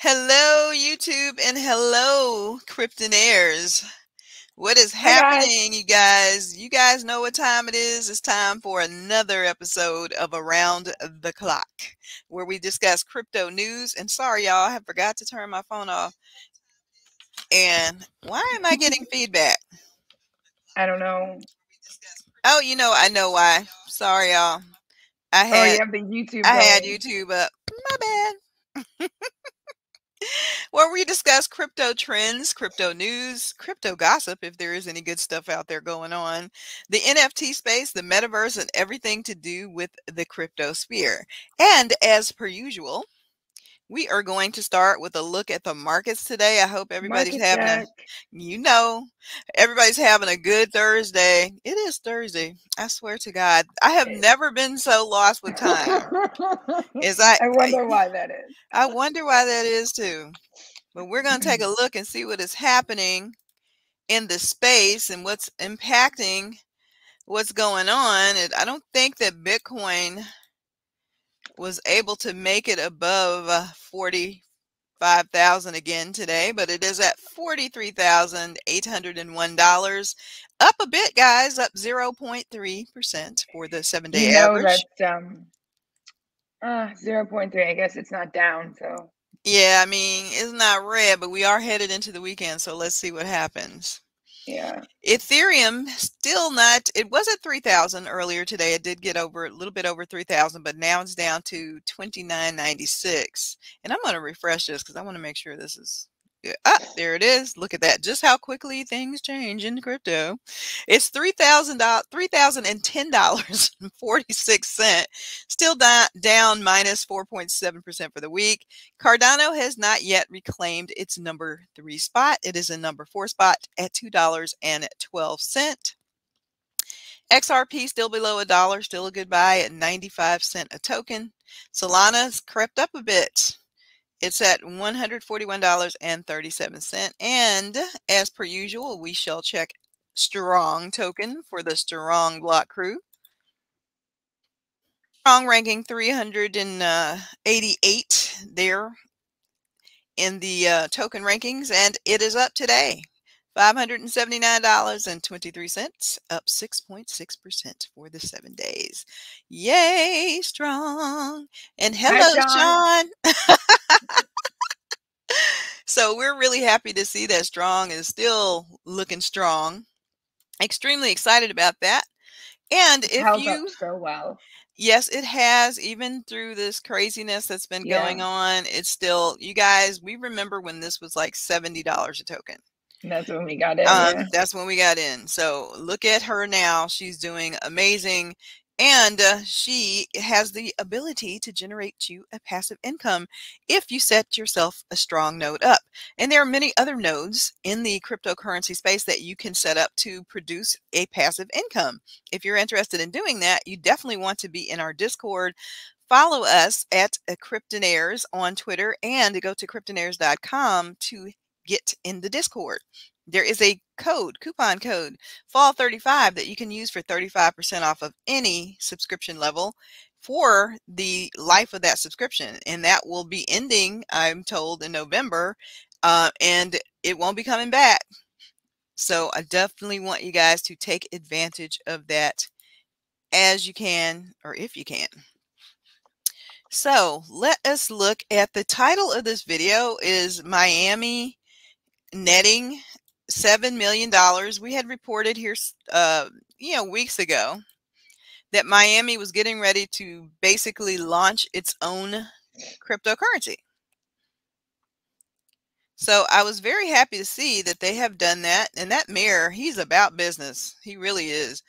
Hello, YouTube, and hello, Cryptonairz. What is Hi guys. happening, you guys? You guys know what time it is. It's time for another episode of Around the Clock, where we discuss crypto news. And sorry, y'all, I forgot to turn my phone off. And why am I getting feedback? I don't know. Oh, I know why. Sorry, y'all. I Oh, had you have the YouTube I had going. YouTube up. My bad. Where we discuss crypto trends, crypto news, crypto gossip, if there is any good stuff out there going on, the NFT space, the metaverse, and everything to do with the crypto sphere. And as per usual, we are going to start with a look at the markets today. I hope everybody's Market having check. everybody's having a good Thursday. It is Thursday. I swear to God, I have never been so lost with time. As I wonder why that is. I wonder why that is too. But we're going to take a look and see what is happening in the space and what's impacting what's going on. And I don't think that Bitcoin was able to make it above 45,000 again today, but it is at $43,801. Up a bit, guys, up 0.3% for the 7-day You know average. that's 0.3. I guess it's not down, so Yeah, I mean, it's not red, but we are headed into the weekend, so let's see what happens. yeah. Ethereum still not, it was at 3,000 earlier today. It did get over a little bit over 3,000, but now it's down to 29.96. And I'm going to refresh this because I want to make sure this is good. Ah, there it is. Look at that. Just how quickly things change in crypto. It's $3,010.46. Still down minus 4.7% for the week. Cardano has not yet reclaimed its number 3 spot. It is in number 4 spot at $2.12. XRP still below $1, still a good buy at 95 cents a token. Solana's crept up a bit. It's at $141.37. And as per usual, we shall check Strong token for the Strong block crew. Strong ranking 388 there in the token rankings, and it is up today. $579.23, up 6.6% for the 7 days. Yay, Strong. And Hi, hello, Sean. Sean. So we're really happy to see that Strong is still looking strong. Extremely excited about that. And It's if held up you so well. Yes, it has. Even through this craziness that's been going Yeah. on, it's still, you guys, we remember when this was like $70 a token. That's when we got in, yeah. That's when we got in. So look at her now. She's doing amazing. And she has the ability to generate you a passive income if you set yourself a strong node up. And there are many other nodes in the cryptocurrency space that you can set up to produce a passive income. If you're interested in doing that, you definitely want to be in our Discord. Follow us at Cryptonairz on Twitter and go to cryptonairz.com to get in the Discord. There is a coupon code, fall35, that you can use for 35% off of any subscription level for the life of that subscription. And that will be ending, I'm told, in November, and it won't be coming back. So I definitely want you guys to take advantage of that as you can, or if you can. So let us look at the title of this video is Miami netting $7 million. We had reported here, weeks ago that Miami was getting ready to basically launch its own cryptocurrency. So I was very happy to see that they have done that. And that mayor, he's about business. He really is.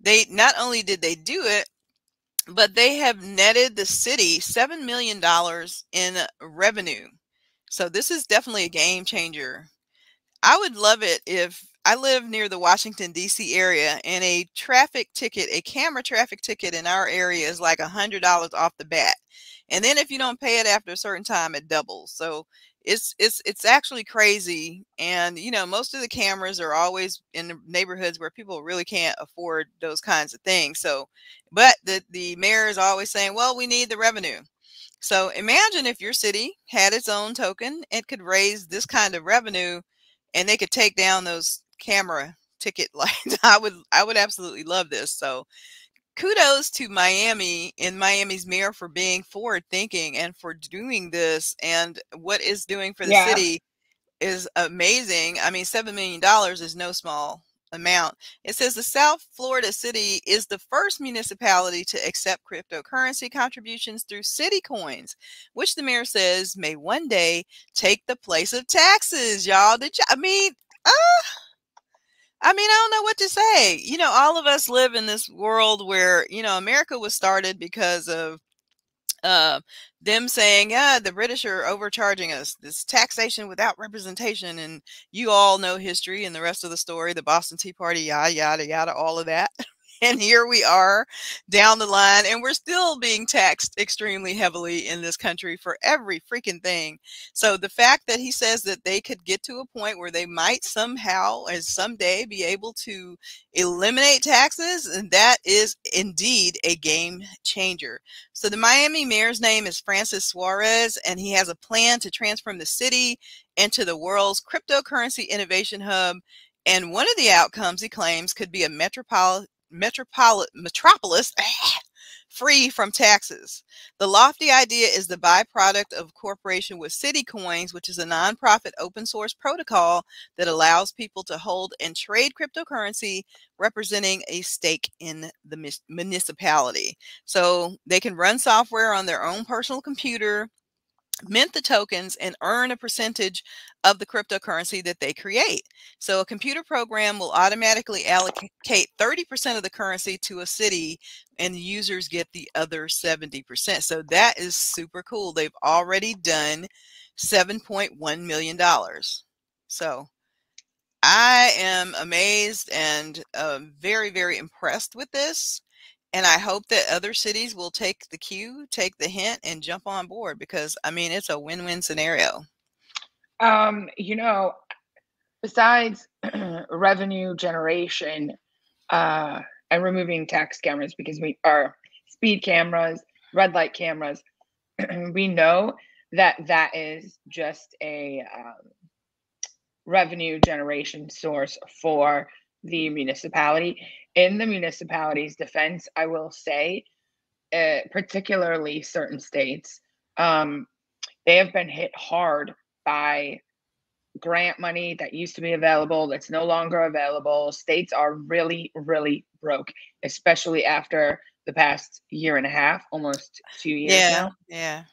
They not only did they do it, but they have netted the city $7 million in revenue. So this is definitely a game changer. I would love it if I live near the Washington, D.C. area, and a camera traffic ticket in our area is like $100 off the bat. And then if you don't pay it after a certain time, it doubles. So it's actually crazy. And, most of the cameras are always in the neighborhoods where people really can't afford those kinds of things. So, but the mayor is always saying, well, we need the revenue. So imagine if your city had its own token, it could raise this kind of revenue and they could take down those camera ticket lights. I would absolutely love this. So kudos to Miami and Miami's mayor for being forward thinking and for doing this, and what it's doing for the Yeah. city is amazing. I mean, $7 million is no small amount. It says the South Florida city is the first municipality to accept cryptocurrency contributions through city coins, which the mayor says may one day take the place of taxes. Y'all, I mean, I don't know what to say. You know, all of us live in this world where, you know, America was started because of uh, them saying, yeah, the British are overcharging us, this taxation without representation. And you all know history and the rest of the story, the Boston Tea Party, yada, yada, yada, all of that. And here we are down the line, and we're still being taxed extremely heavily in this country for every freaking thing. So the fact that he says that they could get to a point where they might somehow or someday be able to eliminate taxes, and that is indeed a game changer. So the Miami mayor's name is Francis Suarez, and he has a plan to transform the city into the world's cryptocurrency innovation hub. And one of the outcomes, he claims, could be a metropolis free from taxes. The lofty idea is the byproduct of cooperation with City Coins, which is a nonprofit open source protocol that allows people to hold and trade cryptocurrency representing a stake in the municipality. So they can run software on their own personal computer, mint the tokens, and earn a percentage of the cryptocurrency that they create. So a computer program will automatically allocate 30% of the currency to a city, and the users get the other 70%. So that is super cool. They've already done $7.1 million. So I am amazed and very, very impressed with this. And I hope that other cities will take the cue, take the hint, and jump on board, because, I mean, it's a win-win scenario. You know, besides revenue generation, and removing tax cameras, because we are speed cameras, red light cameras, we know that that is just a revenue generation source for the municipality. In the municipality's defense, I will say, particularly certain states, they have been hit hard by grant money that used to be available that's no longer available. States are really, really broke, especially after the past year and a half, almost 2 years Yeah, now.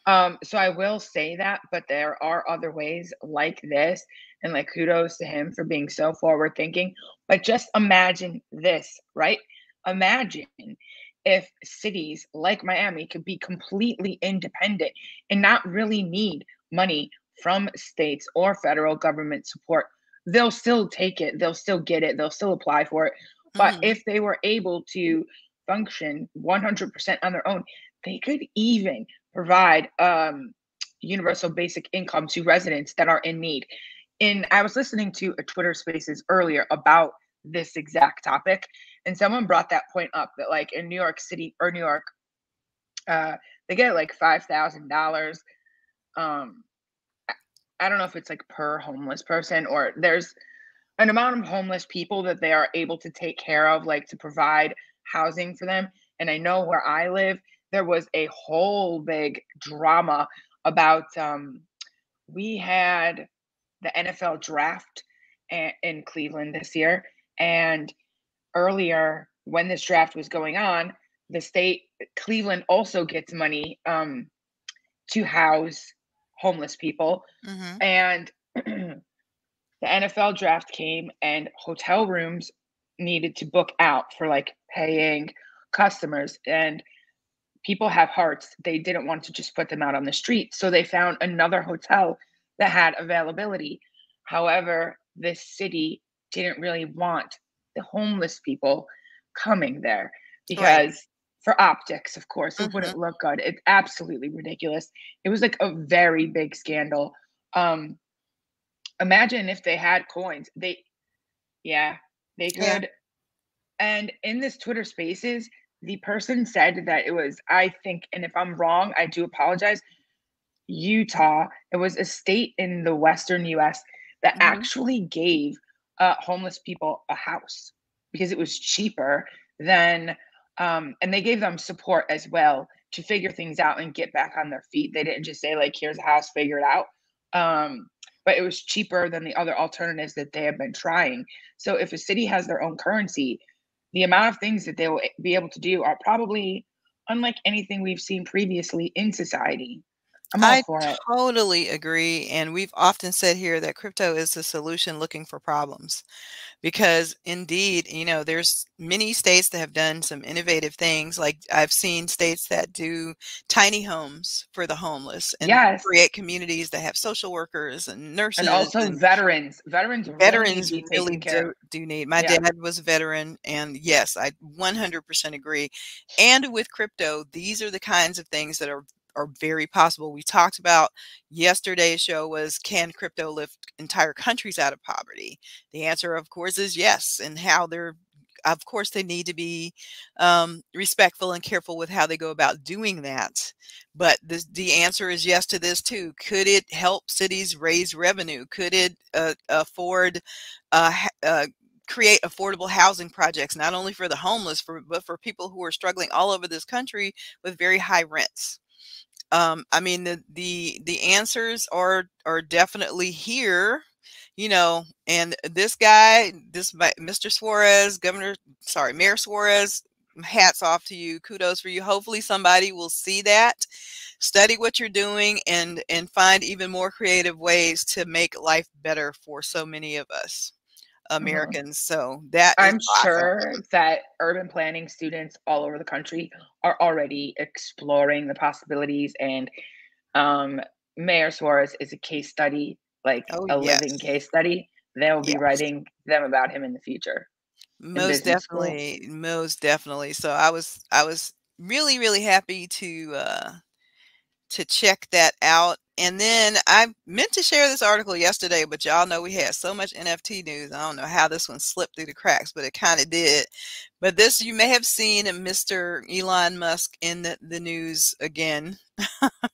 yeah. So I will say that, but there are other ways like this, and like kudos to him for being so forward thinking. But just imagine this, right? Imagine if cities like Miami could be completely independent and not really need money from states or federal government support. They'll still take it, they'll still get it, they'll still apply for it. But Mhm. if they were able to function 100% on their own, they could even provide universal basic income to residents that are in need. And I was listening to a Twitter Spaces earlier about this exact topic, and someone brought that point up that, like, in New York City or New York, uh, they get like $5,000. Um, I don't know if it's like per homeless person, or there's an amount of homeless people that they are able to take care of, like to provide housing for them. And I know where I live, there was a whole big drama about we had the NFL draft in Cleveland this year. And earlier, when this draft was going on, the state, Cleveland, also gets money to house homeless people. Mhm. And the NFL draft came, and hotel rooms needed to book out for like paying customers. And people have hearts. They didn't want to just put them out on the street. So they found another hotel that had availability. However, this city didn't really want the homeless people coming there Right. because, for optics, of course, it Mhm. wouldn't look good. It's absolutely ridiculous. It was like a very big scandal. Um, Imagine if they had coins. Yeah, they Yeah. could. And in this Twitter Spaces, the person said that it was, I think, and if I'm wrong, I do apologize, Utah. It was a state in the Western US that actually gave homeless people a house because it was cheaper than, and they gave them support as well to figure things out and get back on their feet. They didn't just say, like, here's a house, figure it out. But it was cheaper than the other alternatives that they have been trying. So if a city has their own currency, the amount of things that they will be able to do are probably unlike anything we've seen previously in society. I'm all I for it. totally agree. And we've often said here that crypto is the solution looking for problems. Because indeed, you know, there's many states that have done some innovative things. Like I've seen states that do tiny homes for the homeless and Yes. create communities that have social workers and nurses. And also veterans. Veterans really need to be taken care of. Do need. My dad was a veteran, and yes, I 100% agree. And with crypto, these are the kinds of things that are very possible. We talked about yesterday's show was, can crypto lift entire countries out of poverty? The answer, of course, is yes. And how they're, of course, they need to be respectful and careful with how they go about doing that. But the answer is yes to this too. Could it help cities raise revenue? Could it create affordable housing projects, not only for the homeless, but for people who are struggling all over this country with very high rents? I mean, the answers are definitely here, you know, and this guy, Mr. Suarez, Mayor Suarez, hats off to you. Kudos for you. Hopefully somebody will see that, study what you're doing, and find even more creative ways to make life better for so many of us Americans. So that is I'm awesome. sure that urban planning students all over the country are already exploring the possibilities, and Mayor Suarez is a case study, like living case study. They'll be writing them about him in the future. Most definitely. So I was really, really happy to check that out. And then I meant to share this article yesterday, but y'all know we had so much NFT news. I don't know how this one slipped through the cracks, but it kind of did. But this, you may have seen Mr. Elon Musk in the news again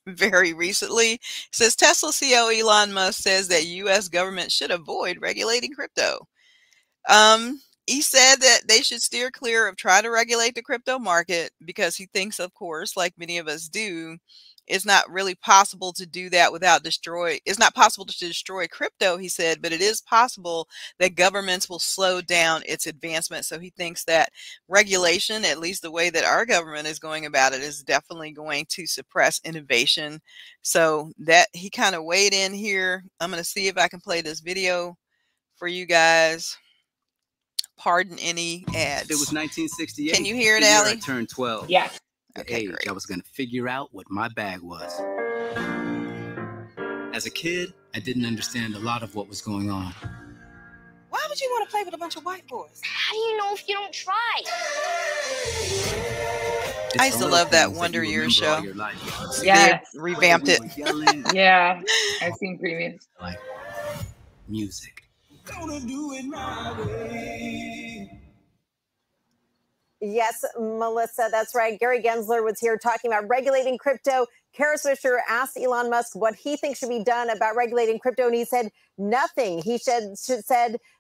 very recently. It says Tesla CEO Elon Musk says that U.S. government should avoid regulating crypto. He said that they should steer clear of trying to regulate the crypto market because he thinks, of course, like many of us do, it's not really possible to do that without it's not possible to destroy crypto, he said, but it is possible that governments will slow down its advancement. So he thinks that regulation, at least the way that our government is going about it, is definitely going to suppress innovation. So that he kind of weighed in here. I'm going to see if I can play this video for you guys. Pardon any ads. It was 1968. Can you hear it, Allie? I turned 12. Yes. Okay, great. I was going to figure out what my bag was. As a kid, I didn't understand a lot of what was going on. Why would you want to play with a bunch of white boys? How do you know if you don't try? I used to love that Wonder Years show. Yeah, they revamped it. Yeah, I've seen previous. Like music. Gonna do it my way. Yes, Melissa, that's right. Gary Gensler was here talking about regulating crypto. Kara Swisher asked Elon Musk what he thinks should be done about regulating crypto, and he said nothing. He said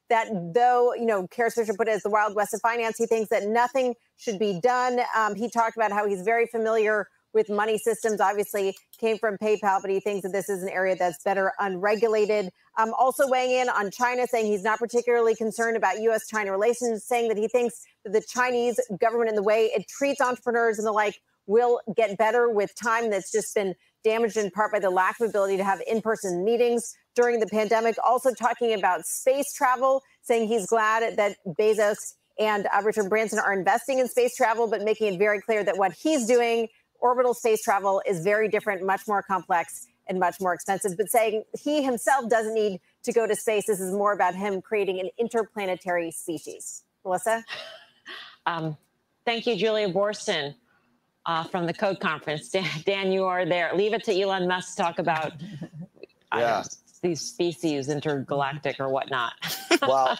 that though, you know, Kara Swisher put it as the Wild West of finance, he thinks that nothing should be done. He talked about how he's very familiar with money systems, obviously came from PayPal, but he thinks that this is an area that's better unregulated. Also weighing in on China, saying he's not particularly concerned about U.S.-China relations, saying that he thinks that the Chinese government and the way it treats entrepreneurs and the like will get better with time. That's just been damaged in part by the lack of ability to have in-person meetings during the pandemic. Also talking about space travel, saying he's glad that Bezos and Richard Branson are investing in space travel, but making it very clear that what he's doing, orbital space travel, is very different, much more complex and much more expensive, but saying he himself doesn't need to go to space. This is more about him creating an interplanetary species. Melissa? Thank you, Julia Borsten from the Code Conference. Dan, you are there. Leave it to Elon Musk to talk about these species, intergalactic or whatnot. Well,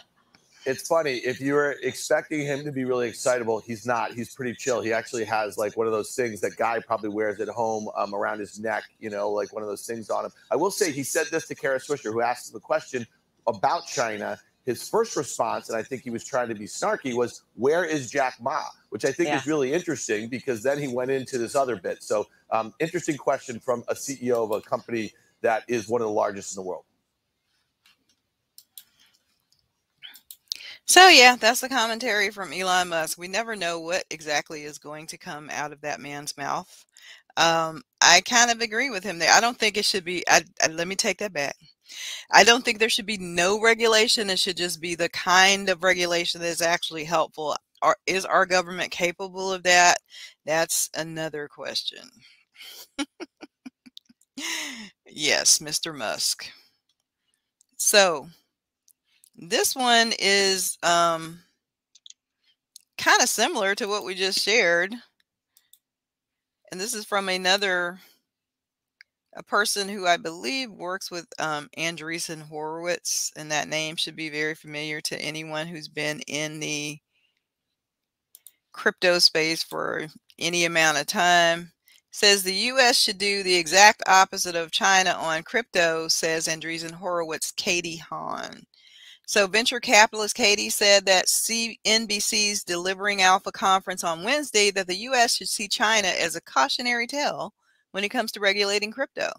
it's funny. If you were expecting him to be really excitable, he's not. He's pretty chill. He actually has like one of those things that guy probably wears at home around his neck, you know, like one of those things on him. I will say he said this to Kara Swisher, who asked the question about China. His first response, and I think he was trying to be snarky, was, "Where is Jack Ma?" Which I think is really interesting, because then he went into this other bit. So interesting question from a CEO of a company that is one of the largest in the world. So yeah, that's the commentary from Elon Musk. We never know what exactly is going to come out of that man's mouth. I kind of agree with him there. I don't think it should be, let me take that back. I don't think there should be no regulation. It should just be the kind of regulation that is actually helpful. Is our government capable of that? That's another question. Yes, Mr. Musk. So this one is kind of similar to what we just shared. And this is from a person who I believe works with Andreessen Horowitz, and that name should be very familiar to anyone who's been in the crypto space for any amount of time. Says the U.S. should do the exact opposite of China on crypto, says Andreessen Horowitz Katie Hahn. So venture capitalist Katie said that CNBC's Delivering Alpha conference on Wednesday that the U.S. should see China as a cautionary tale when it comes to regulating crypto.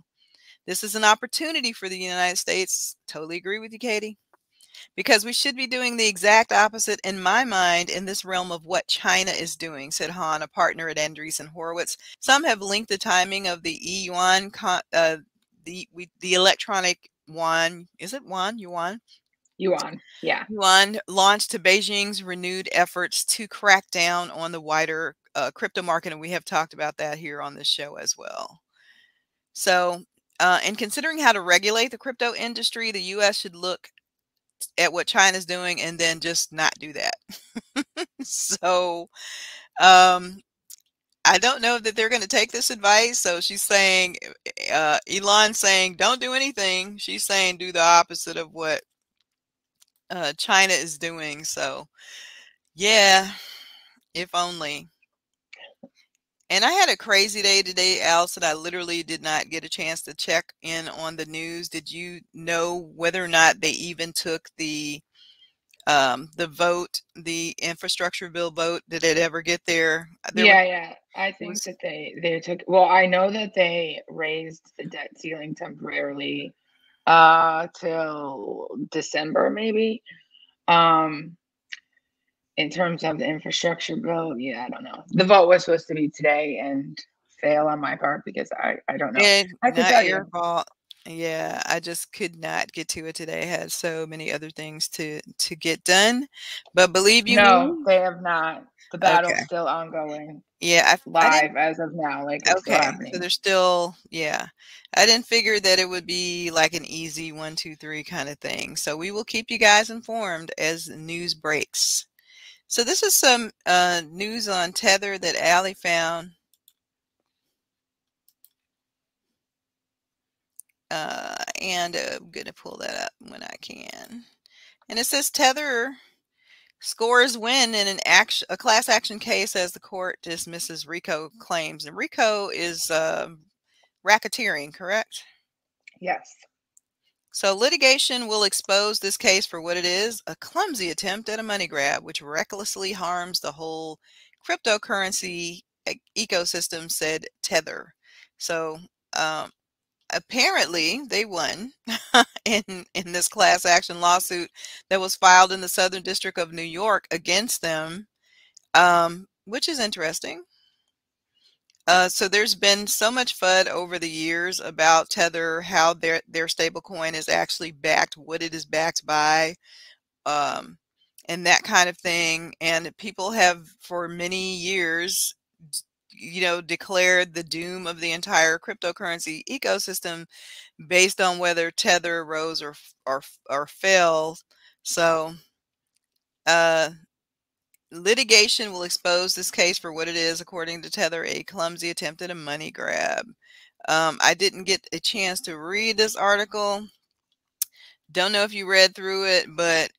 This is an opportunity for the United States. Totally agree with you, Katie. Because we should be doing the exact opposite, in my mind, in this realm of what China is doing, said Hahn, a partner at Andreessen Horowitz. Some have linked the timing of the yuan, the electronic yuan. Is it yuan? Yuan? Yuan, yeah. Yuan launched to Beijing's renewed efforts to crack down on the wider crypto market, and we have talked about that here on this show as well. So, in considering how to regulate the crypto industry, the U.S. should look at what China's doing and then just not do that. So, I don't know that they're going to take this advice. So she's saying, Elon's saying, don't do anything. She's saying, do the opposite of what China is doing. So, yeah, if only. And I had a crazy day today, Allison. I literally did not get a chance to check in on the news. Did you know whether or not they even took the vote, the infrastructure bill vote? Did it ever get there? Yeah. I think that they took. Well, I know that they raised the debt ceiling temporarily till December, maybe. In terms of the infrastructure bill, yeah, I don't know. The vote was supposed to be today and fail on my part because I don't know. I can tell your fault. Yeah, I just could not get to it today. I had so many other things to get done. But believe you me, me, they have not. The battle's still ongoing. Yeah, live as of now. Like it's still happening. So there's still, yeah. I didn't figure that it would be like an easy 1, 2, 3 kind of thing. So we will keep you guys informed as news breaks. So this is some news on Tether that Allie found. And I'm going to pull that up when I can. And it says Tether scores win in a class action case as the court dismisses RICO claims. And RICO is racketeering, correct? Yes. So litigation will expose this case for what it is, a clumsy attempt at a money grab, which recklessly harms the whole cryptocurrency ecosystem, said Tether. So apparently they won in this class action lawsuit that was filed in the Southern District of New York against them, which is interesting. So there's been so much FUD over the years about Tether, how their stablecoin is actually backed, what it is backed by, and that kind of thing. And people have for many years, declared the doom of the entire cryptocurrency ecosystem based on whether Tether rose or fell. So litigation will expose this case for what it is, according to Tether, a clumsy attempt at a money grab. I didn't get a chance to read this article. Don't know if you read through it, but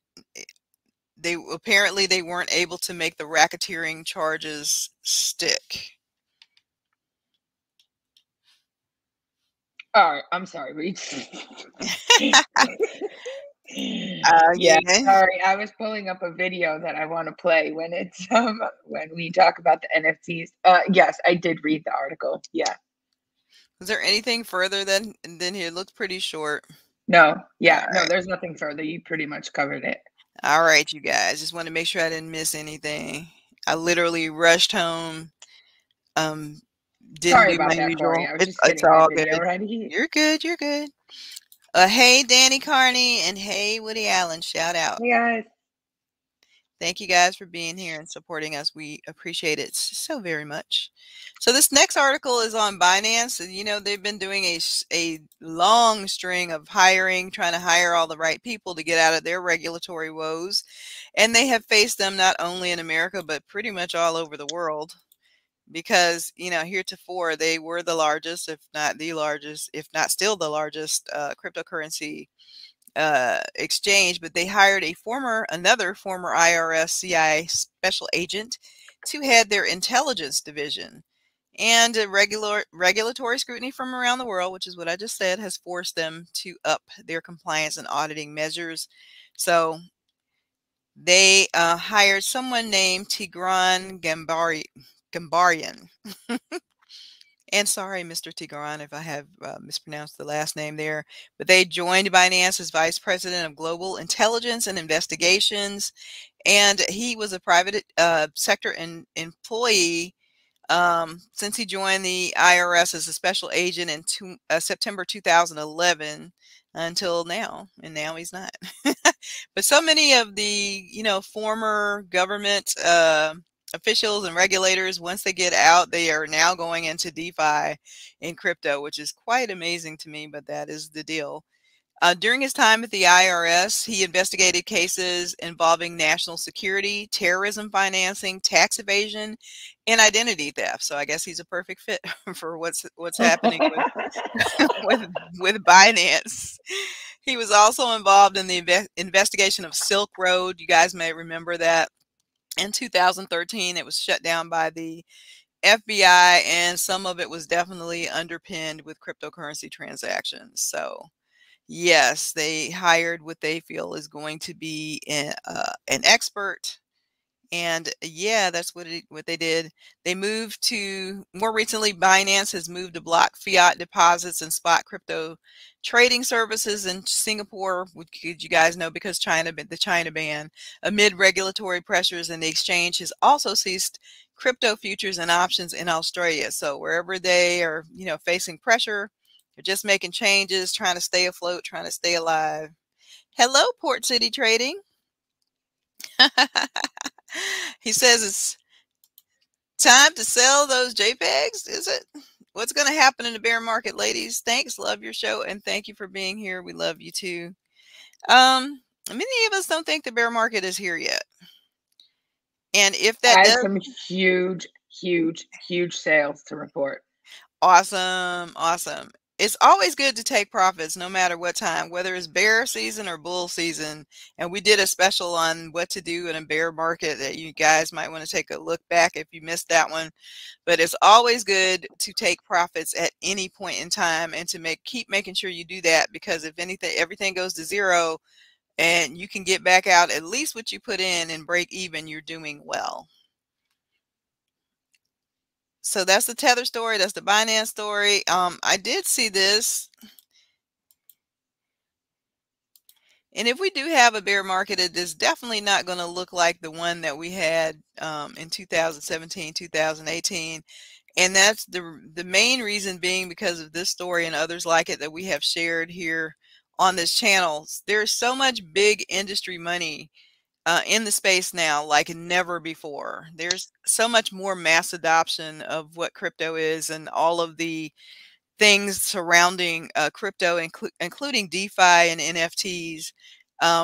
they apparently they weren't able to make the racketeering charges stick. All right, I'm sorry, Reed. Yeah. Sorry, I was pulling up a video that I want to play when it's when we talk about the NFTs. Yes, I did read the article. Yeah. Was there anything further than here? It looked pretty short. No, yeah, All no, right. there's nothing further. You pretty much covered it. All right, you guys. Just want to make sure I didn't miss anything. I literally rushed home. Didn't Sorry do about my that, Corey. usual. I was just It's getting my all video good. ready. You're good. You're good. Hey, Danny Carney, and hey, Woody Allen. Shout out. Hey guys. Thank you guys for being here and supporting us. We appreciate it so very much. So this next article is on Binance. And, you know, they've been doing a long string of trying to hire all the right people to get out of their regulatory woes. And they have faced them not only in America, but pretty much all over the world. Because, you know, heretofore, they were the largest, if not the largest, if not still the largest cryptocurrency exchange, but they hired another former IRS CIA special agent to head their intelligence division. And regulatory scrutiny from around the world, which is what I just said, has forced them to up their compliance and auditing measures. So they hired someone named Tigran Gambarian. And sorry, Mr. Tigran, if I have mispronounced the last name there, but they joined Binance as Vice President of Global Intelligence and Investigations, and he was a private sector employee since he joined the IRS as a special agent in September 2011 until now, and now he's not. But so many of the, you know, former government officials and regulators, once they get out, they are now going into DeFi in crypto, which is quite amazing to me, but that is the deal. During his time at the IRS, he investigated cases involving national security, terrorism financing, tax evasion, and identity theft. So I guess he's a perfect fit for what's happening with Binance. He was also involved in the investigation of Silk Road. You guys may remember that. In 2013, it was shut down by the FBI, and some of it was definitely underpinned with cryptocurrency transactions. So yes, they hired what they feel is going to be an expert. And yeah, that's what they did. They moved to, more recently, Binance has moved to block fiat deposits and spot crypto trading services in Singapore, which you guys know because the China ban, amid regulatory pressures, and the exchange has also ceased crypto futures and options in Australia. So wherever they are, you know, facing pressure, they're just making changes, trying to stay afloat, trying to stay alive. Hello, Port City Trading. He says it's time to sell those JPEGs, is it? What's going to happen in the bear market, ladies? Thanks. Love your show. And thank you for being here. We love you too. Many of us don't think the bear market is here yet. And if that I does, had some huge sales to report. awesome. Awesome. It's always good to take profits no matter what time, whether it's bear season or bull season. And we did a special on what to do in a bear market that you guys might want to take a look back if you missed that one. But it's always good to take profits at any point in time and to keep making sure you do that, because if everything goes to zero and you can get back out at least what you put in and break even, you're doing well. So that's the Tether story. That's the Binance story. I did see this. And if we do have a bear market, it is definitely not going to look like the one that we had in 2017, 2018. And that's the main reason being because of this story and others like it that we have shared here on this channel. There's so much big industry money in the space now like never before. There's so much more mass adoption of what crypto is and all of the things surrounding crypto, including DeFi and NFTs.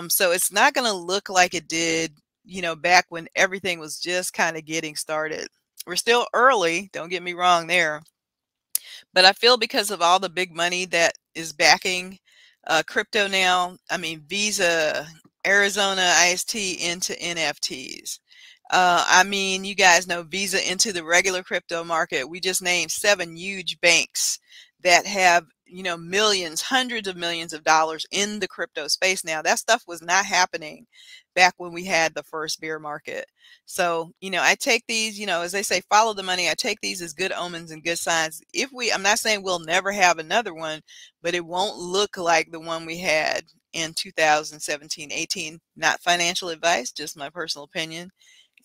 So it's not going to look like it did, you know, back when everything was just kind of getting started. We're still early, don't get me wrong there. But I feel because of all the big money that is backing crypto now, I mean, Visa, Arizona IST into NFTs. I mean, you guys know Visa into the regular crypto market. We just named 7 huge banks that have, you know, millions, hundreds of millions of dollars in the crypto space now. That stuff was not happening back when we had the first bear market. So, you know, I take these, you know, as they say, follow the money. I take these as good omens and good signs. I'm not saying we'll never have another one, but it won't look like the one we had in 2017, 18. Not financial advice, just my personal opinion.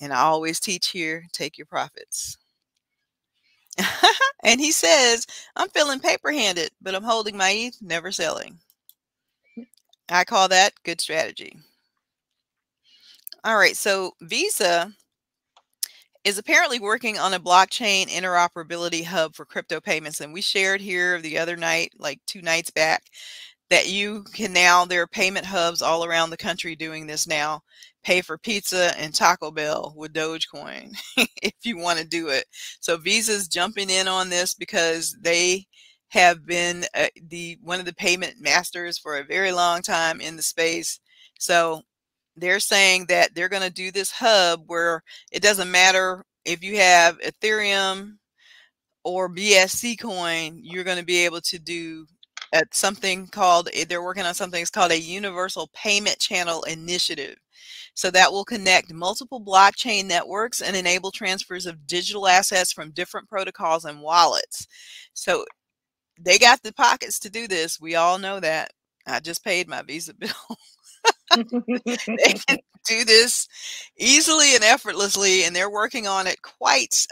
And I always teach here, take your profits. And he says, I'm feeling paper-handed, but I'm holding my ETH, never selling. I call that good strategy. All right, so Visa is apparently working on a blockchain interoperability hub for crypto payments. And we shared here the other night, like 2 nights back, that you can now, there are payment hubs all around the country doing this now. Pay for pizza and Taco Bell with Dogecoin if you want to do it. So Visa's jumping in on this because they have been one of the payment masters for a very long time in the space. So they're saying that they're going to do this hub where it doesn't matter if you have Ethereum or BSC coin, you're going to be able to do something called, they're working on something that's called a Universal Payment Channel Initiative. So that will connect multiple blockchain networks and enable transfers of digital assets from different protocols and wallets. So they got the pockets to do this. We all know that. I just paid my Visa bill. They can do this easily and effortlessly, and they're working on it quite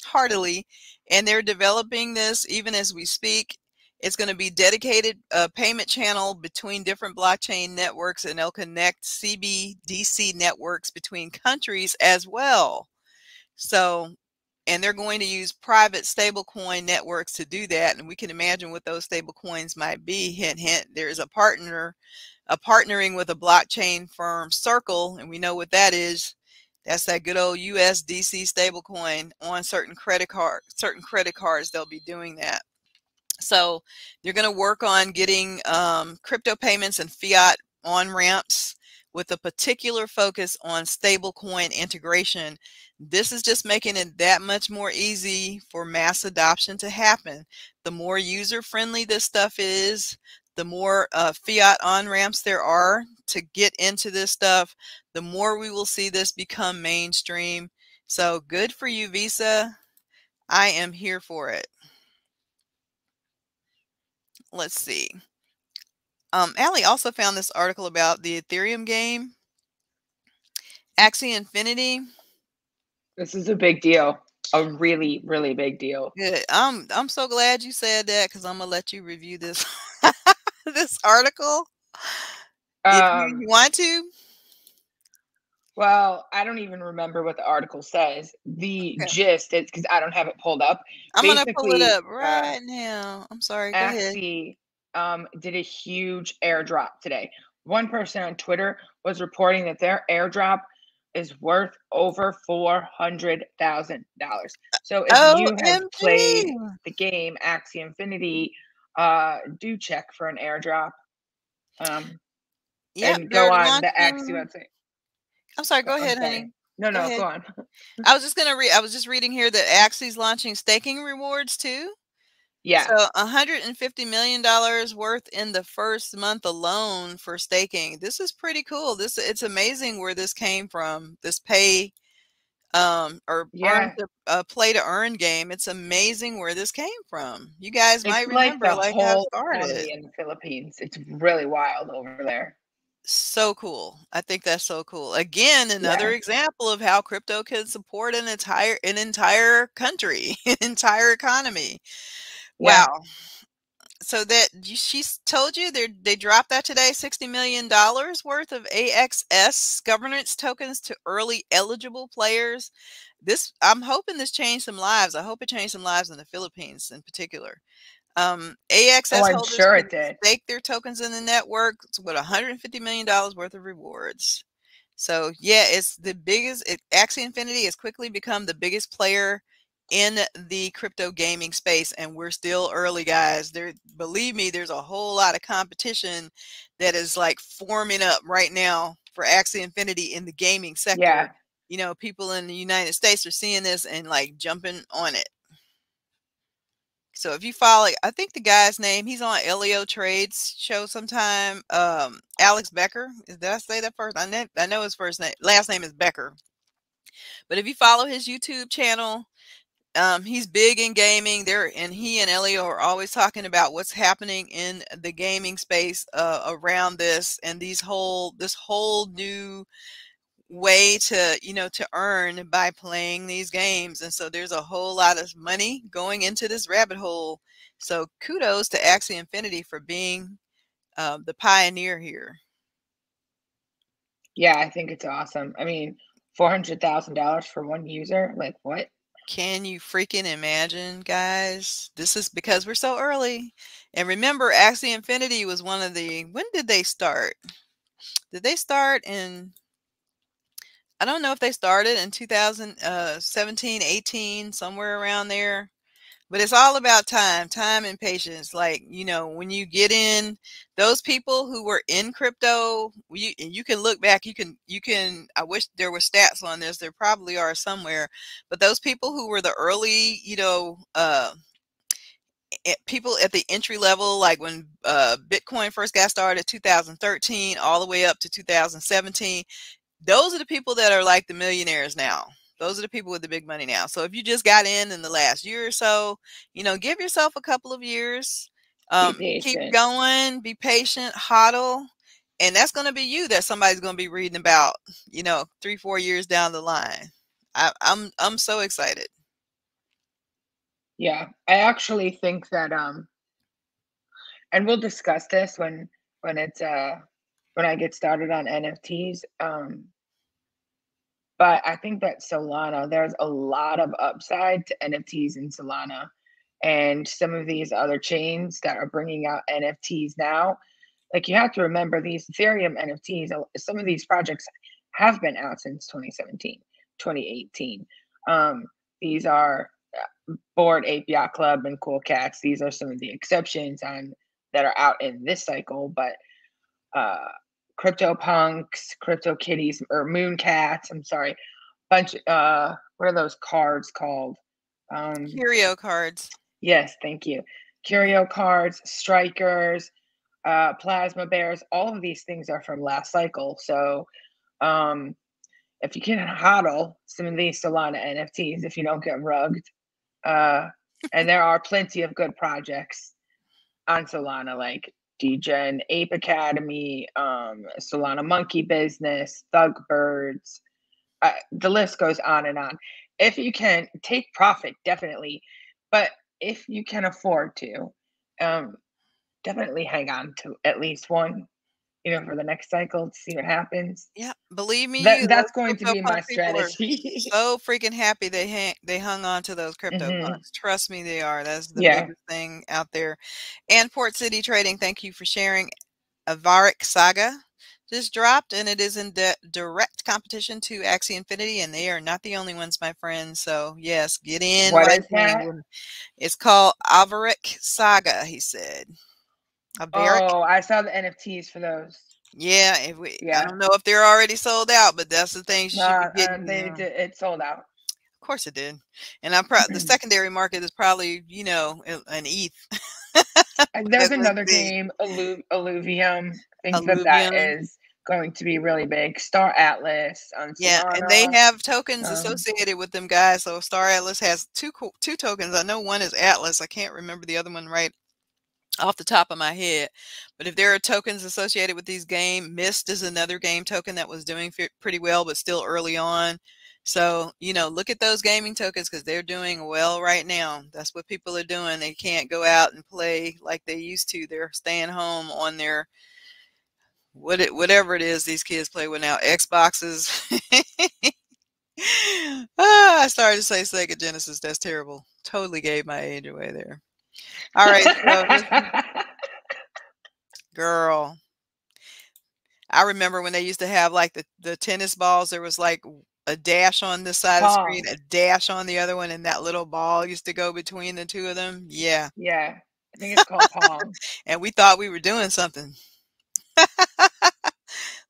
heartily, and they're developing this even as we speak. It's going to be dedicated payment channel between different blockchain networks, and they'll connect CBDC networks between countries as well. So, and they're going to use private stablecoin networks to do that, and we can imagine what those stablecoins might be. Hint, hint, there's a partnering with a blockchain firm, Circle, and we know what that is. That's that good old USDC stablecoin on certain credit cards. They'll be doing that. So you're going to work on getting crypto payments and fiat on-ramps with a particular focus on stablecoin integration. This is just making it that much more easy for mass adoption to happen. The more user-friendly this stuff is, the more fiat on-ramps there are to get into this stuff, the more we will see this become mainstream. So good for you, Visa. I am here for it. Let's see. Allie also found this article about the Ethereum game, Axie Infinity. This is a big deal. A really, really big deal. Good. I'm so glad you said that, because I'm gonna let you review this this article if you want to. Well, I don't even remember what the article says. The gist is, because I don't have it pulled up. I'm going to pull it up right now. I'm sorry. Go ahead. Axie did a huge airdrop today. One person on Twitter was reporting that their airdrop is worth over $400,000. So if you have played the game Axie Infinity, do check for an airdrop. And go on the Axie website. I'm sorry, go ahead, honey. No, go on. I was just going to read, I was just reading here that Axie's launching staking rewards too. Yeah. So $150 million worth in the first month alone for staking. This is pretty cool. It's amazing where this came from. This pay or play to earn game. It's amazing where this came from. You guys might remember the like whole how it started in the Philippines. It's really wild over there. So cool. I think that's so cool. Again, another example of how crypto can support an entire country, an entire economy. Yeah. Wow. So that she's told you they dropped that today, $60 million worth of AXS governance tokens to early eligible players. I'm hoping this changed some lives. I hope it changed some lives in the Philippines in particular. AXS holders can stake their tokens in the network with $150 million worth of rewards. So yeah, it's the biggest. Axie Infinity has quickly become the biggest player in the crypto gaming space, and we're still early, guys. Believe me, there's a whole lot of competition that is like forming up right now for Axie Infinity in the gaming sector. Yeah. You know, people in the United States are seeing this and like jumping on it. So if you follow, I think the guy's name, he's on Elio Trade's show sometime. Alex Becker. Did I say that first? I know his last name is Becker. But if you follow his YouTube channel, he's big in gaming there, and he and Elio are always talking about what's happening in the gaming space around this, and this whole new way to, you know, to earn by playing these games. And so there's a whole lot of money going into this rabbit hole. So kudos to Axie Infinity for being the pioneer here. Yeah, I think it's awesome. I mean, $400,000 for one user, like what? Can you freaking imagine, guys? This is because we're so early. And remember, Axie Infinity was one of the, when did they start? Did they start in, I don't know if they started in 2017, 18, somewhere around there. But it's all about time and patience. Like, you know, when you get in, those people who were in crypto, you can look back, you can, I wish there were stats on this, there probably are somewhere, but those people who were the early, you know, people at the entry level, like when Bitcoin first got started, 2013, all the way up to 2017, those are the people that are like the millionaires now. Those are the people with the big money now. So if you just got in the last year or so, you know, give yourself a couple of years, keep going, be patient, hodl, and that's going to be you that somebody's going to be reading about, you know, 3-4 years down the line. I'm so excited. Yeah, I actually think that and we'll discuss this when it's when I get started on NFTs. But I think that Solana, there's a lot of upside to NFTs in Solana, and some of these other chains that are bringing out NFTs now. Like, you have to remember, these Ethereum NFTs, some of these projects have been out since 2017, 2018. These are Bored Ape Yacht Club and Cool Cats. These are some of the exceptions that are out in this cycle, but CryptoPunks, CryptoKitties, or Mooncats, I'm sorry, bunch, what are those cards called? Curio cards. Yes, thank you. Curio cards, Strikers, Plasma Bears, all of these things are from last cycle. So if you can hodl some of these Solana NFTs, if you don't get rugged, and there are plenty of good projects on Solana, like Degen Ape Academy, Solana Monkey Business, Thug Birds. The list goes on and on. If you can take profit, definitely, but if you can afford to, definitely hang on to at least one, you know, for the next cycle to see what happens. Yeah, believe me, that's going to be my strategy. So freaking happy they hung on to those crypto punks. Trust me, they are. That's the biggest thing out there. And Port City Trading, thank you for sharing. Avaric Saga just dropped, and it is in direct competition to Axie Infinity, and they are not the only ones, my friends. So yes, get in. What is that? It's called Avaric Saga, he said. Oh, I saw the NFTs for those. Yeah, I don't know if they're already sold out, but that's the thing. It sold out. Of course it did. And the secondary market is probably, you know, an ETH. There's another game, Illuvium. I think that is going to be really big. Star Atlas on Solana. Yeah, and they have tokens associated with them, guys. So Star Atlas has two tokens. I know one is Atlas. I can't remember the other one right off the top of my head, but if there are tokens associated with these games, Mist is another game token that was doing pretty well, but still early on. So, you know, look at those gaming tokens because they're doing well right now. That's what people are doing. They can't go out and play like they used to. They're staying home on their whatever it is these kids play with now, Xboxes. I started to say Sega Genesis. That's terrible. Totally gave my age away there. All right, so girl, I remember when they used to have like the tennis balls. There was like a dash on this side of the screen, a dash on the other one, and that little ball used to go between the two of them. Yeah, I think it's called Pong. And we thought we were doing something.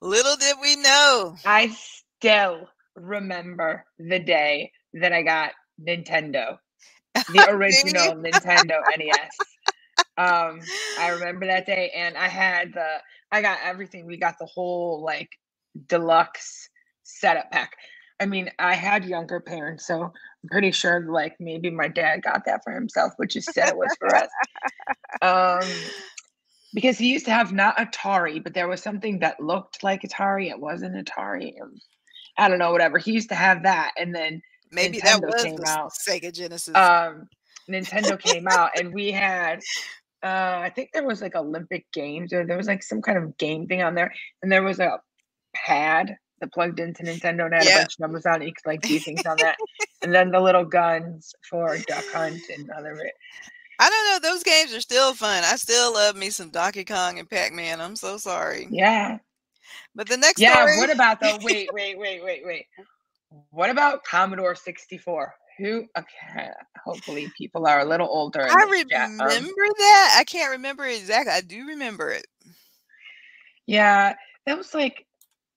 Little did we know. I still remember the day that I got Nintendo, the original Nintendo NES. I remember that day, and I got everything. We got the whole like deluxe setup pack. I mean, I had younger parents, so I'm pretty sure like maybe my dad got that for himself, but just said it was for us. Because he used to have not Atari, but there was something that looked like Atari. It wasn't Atari. It was, I don't know, whatever. He used to have that, and then Maybe Nintendo that was came the out. Sega Genesis. Nintendo came out, and we had I think there was like Olympic Games, or there was like some kind of game thing on there, and there was a pad that plugged into Nintendo and had a bunch of numbers on it. You could like do things on that, and then the little guns for Duck Hunt and other. I don't know. Those games are still fun. I still love me some Donkey Kong and Pac-Man. I'm so sorry. Yeah. But the next Yeah. story. What about though? Wait. What about Commodore 64? Who? Okay. Hopefully, people are a little older. I remember that. I can't remember exactly. I do remember it. Yeah, that was like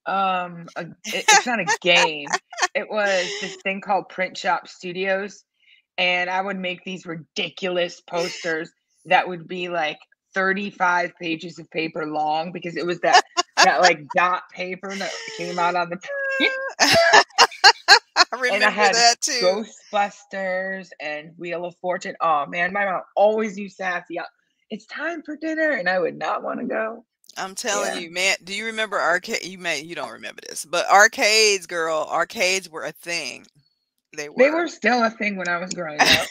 it's not a game. It was this thing called Print Shop Studios, and I would make these ridiculous posters that would be like 35 pages of paper long, because it was that like dot paper that came out on the I remember and I had that too. Ghostbusters and Wheel of Fortune. Oh man, my mom always used to have to yell, "It's time for dinner," and I would not want to go. I'm telling you, man. Do you remember arcade? You don't remember this, but arcades, girl. Arcades were a thing. They were still a thing when I was growing up.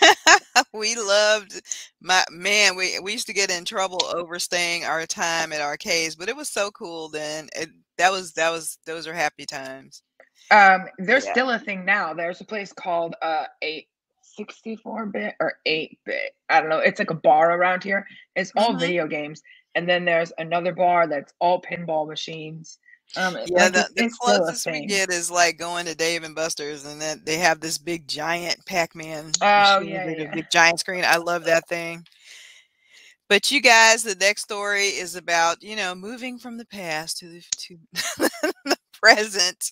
We loved we used to get in trouble overstaying our time at arcades, but it was so cool then. Those are happy times. There's still a thing now. There's a place called 64-bit or 8-bit. I don't know. It's like a bar around here. It's all video games. And then there's another bar that's all pinball machines. The closest we get is like going to Dave and Buster's, and then they have this big giant Pac-Man machine, big giant screen. I love that thing. But you guys, the next story is about, moving from the past to the present,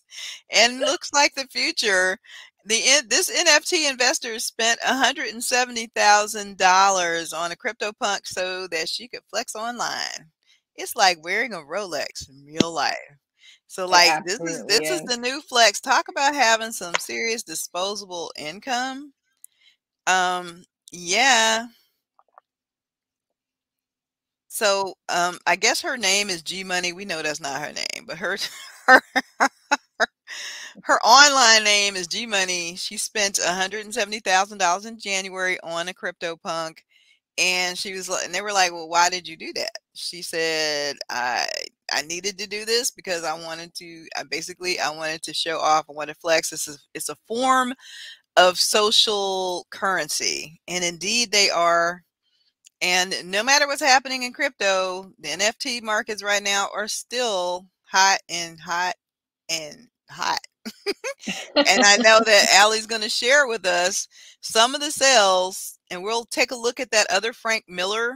and looks like the future. This NFT investor spent $170,000 on a CryptoPunk so that she could flex online. It's like wearing a Rolex in real life. So like this is the new flex. Talk about having some serious disposable income. Yeah. So I guess her name is G Money. We know that's not her name, but her online name is G Money. She spent $170,000 in January on a CryptoPunk. And and they were like, well, why did you do that? She said, I needed to do this because I wanted to show off. I wanted to flex. It's a form of social currency. And indeed they are. And no matter what's happening in crypto, the NFT markets right now are still hot and hot and hot. And I know that Allie's going to share with us some of the sales, and we'll take a look at that other Frank Miller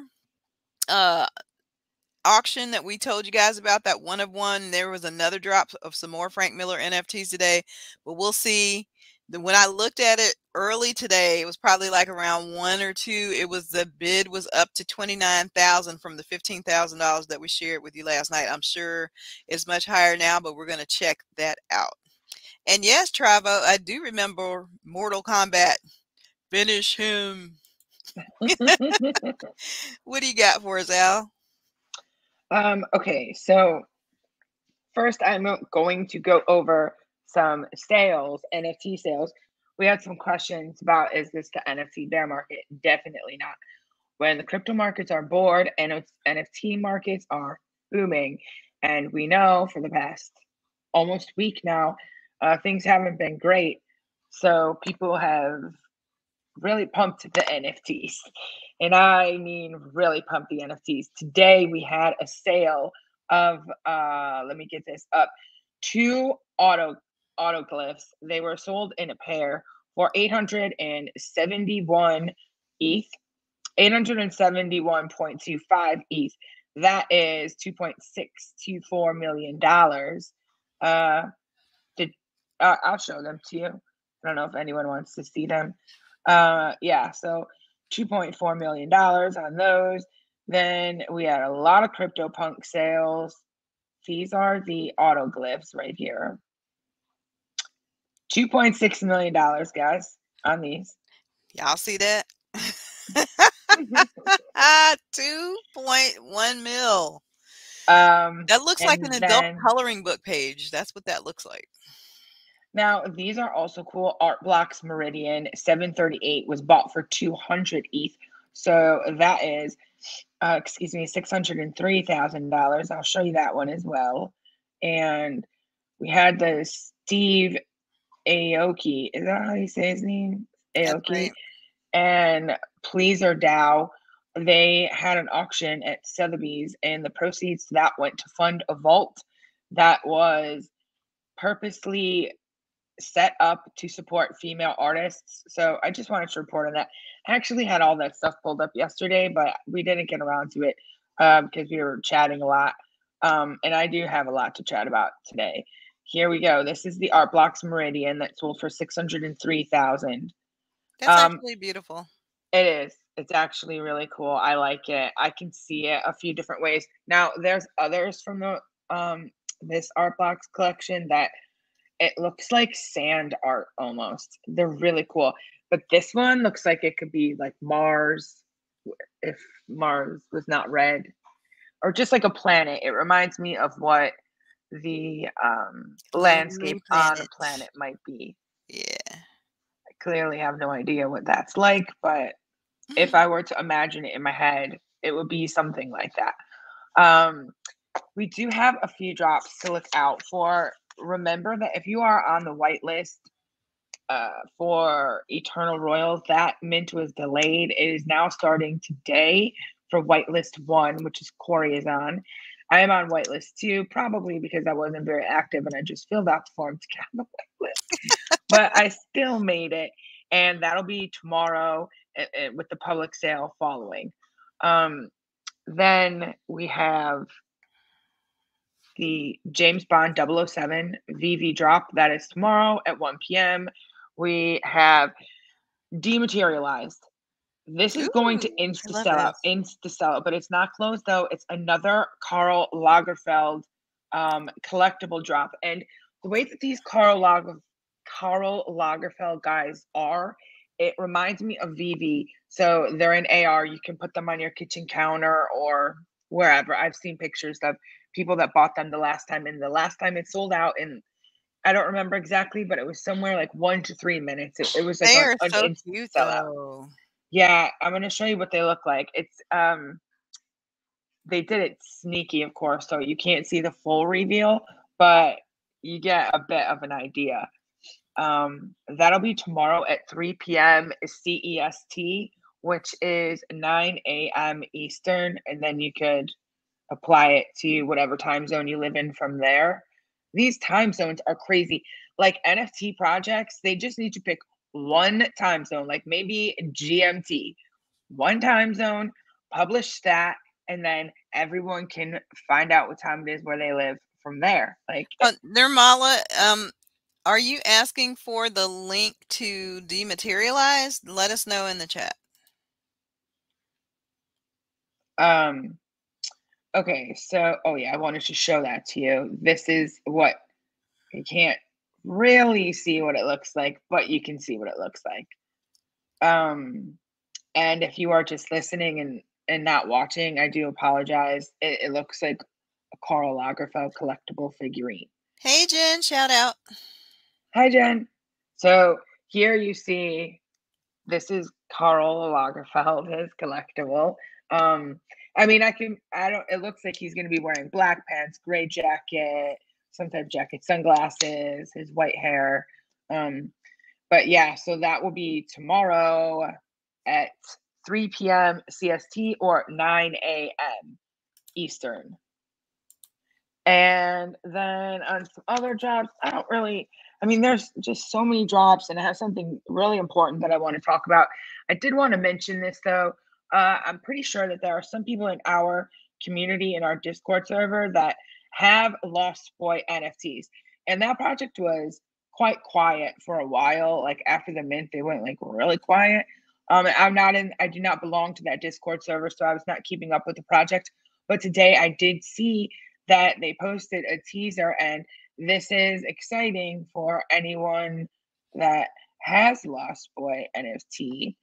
auction that we told you guys about, that one of one. There was another drop of some more Frank Miller NFTs today, but we'll see. When I looked at it early today, it was probably like around 1 or 2. The bid was up to $29,000 from the $15,000 that we shared with you last night. I'm sure it's much higher now, but we're going to check that out. And yes, Travo, I do remember Mortal Kombat. Finish him. What do you got for us, Al? Okay, so first I'm going to go over some sales, NFT sales. We had some questions about, is this the NFT bear market? Definitely not. When the crypto markets are bored and NFT markets are booming, and we know for the past almost week now, things haven't been great. So people have really pumped the NFTs. And I mean really pumped the NFTs. Today we had a sale of, let me get this up, 2 autoglyphs. They were sold in a pair for 871 ETH, 871.25 ETH. that is $2.624 million. I'll show them to you. I don't know if anyone wants to see them. Yeah, so $2.4 million on those. Then we had a lot of CryptoPunk sales. These are the autoglyphs right here. $2.6 million, guys, on these. Y'all see that? 2.1 mil. That looks like an adult coloring book page. That's what that looks like. Now, these are also cool. Art Blocks Meridian 738 was bought for 200 ETH. So that is, $603,000. I'll show you that one as well. And we had the Steve Aoki. Is that how you say his name? Aoki. Right. And Pleaser DAO. They had an auction at Sotheby's, and the proceeds to that went to fund a vault that was purposely set up to support female artists. So I just wanted to report on that. I actually had all that stuff pulled up yesterday, but we didn't get around to it because we were chatting a lot. And I do have a lot to chat about today. Here we go. This is the Art Blocks Meridian that sold for $603,000. That's actually beautiful. It is. It's actually really cool. I like it. I can see it a few different ways. Now, there's others from the this Art Blocks collection that it looks like sand art almost. They're really cool. But this one looks like it could be like Mars, if Mars was not red, or just like a planet. It reminds me of what the landscape on a planet might be. Yeah. I clearly have no idea what that's like, but if I were to imagine it in my head, it would be something like that. We do have a few drops to look out for. Remember that if you are on the whitelist for Eternal Royals, that mint was delayed. It is now starting today for whitelist 1, which is Corey is on. I am on whitelist 2, probably because I wasn't very active and I just filled out the form to get on the whitelist. But I still made it, and that'll be tomorrow with the public sale following. Then we have the James Bond 007 VV drop. That is tomorrow at 1 p.m. We have Dematerialized. This is going to insta sell out, but it's not closed though. It's another Karl Lagerfeld collectible drop. And the way that these Karl Lagerfeld guys are, it reminds me of VV. So they're in AR. You can put them on your kitchen counter or wherever. I've seen pictures of people that bought them the last time, and the last time it sold out in, I don't remember exactly, but it was somewhere like 1 to 3 minutes. It was like they are an so instant cute, sellout. though. Yeah, I'm gonna show you what they look like. It's they did it sneaky, of course, so you can't see the full reveal, but you get a bit of an idea. That'll be tomorrow at 3 p.m. CEST, which is 9 a.m. Eastern, and then you could apply it to whatever time zone you live in from there. These time zones are crazy. Like NFT projects, they just need to pick one time zone, like maybe GMT, one time zone, publish that, and then everyone can find out what time it is where they live from there. Like Nirmala, are you asking for the link to Dematerialized? Let us know in the chat. Okay, so, oh yeah, I wanted to show that to you. This is what, you can't really see what it looks like, but you can see what it looks like. And if you are just listening and not watching, I do apologize. It looks like a Karl Lagerfeld collectible figurine. Hey, Jen, shout out. Hi, Jen. So here you see, this is Karl Lagerfeld, his collectible. I mean, it looks like he's going to be wearing black pants, gray jacket, some type of jacket, sunglasses, his white hair. But yeah, so that will be tomorrow at 3 p.m. CST or 9 a.m. Eastern. And then on some other jobs, there's just so many drops, and I have something really important that I want to talk about. I did want to mention this though. I'm pretty sure that there are some people in our community in our Discord server that have Lost Boy NFTs. And that project was quite quiet for a while. Like after the mint, they went like really quiet. I do not belong to that Discord server, so I was not keeping up with the project. But today I did see that they posted a teaser, and this is exciting for anyone that has Lost Boy NFT.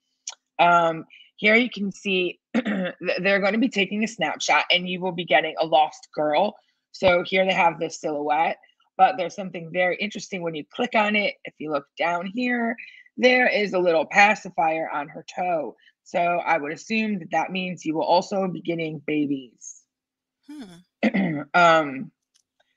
Here you can see they're going to be taking a snapshot, and you will be getting a lost girl. So here they have this silhouette, but there's something very interesting when you click on it. If you look down here, there is a little pacifier on her toe. So I would assume that that means you will also be getting babies.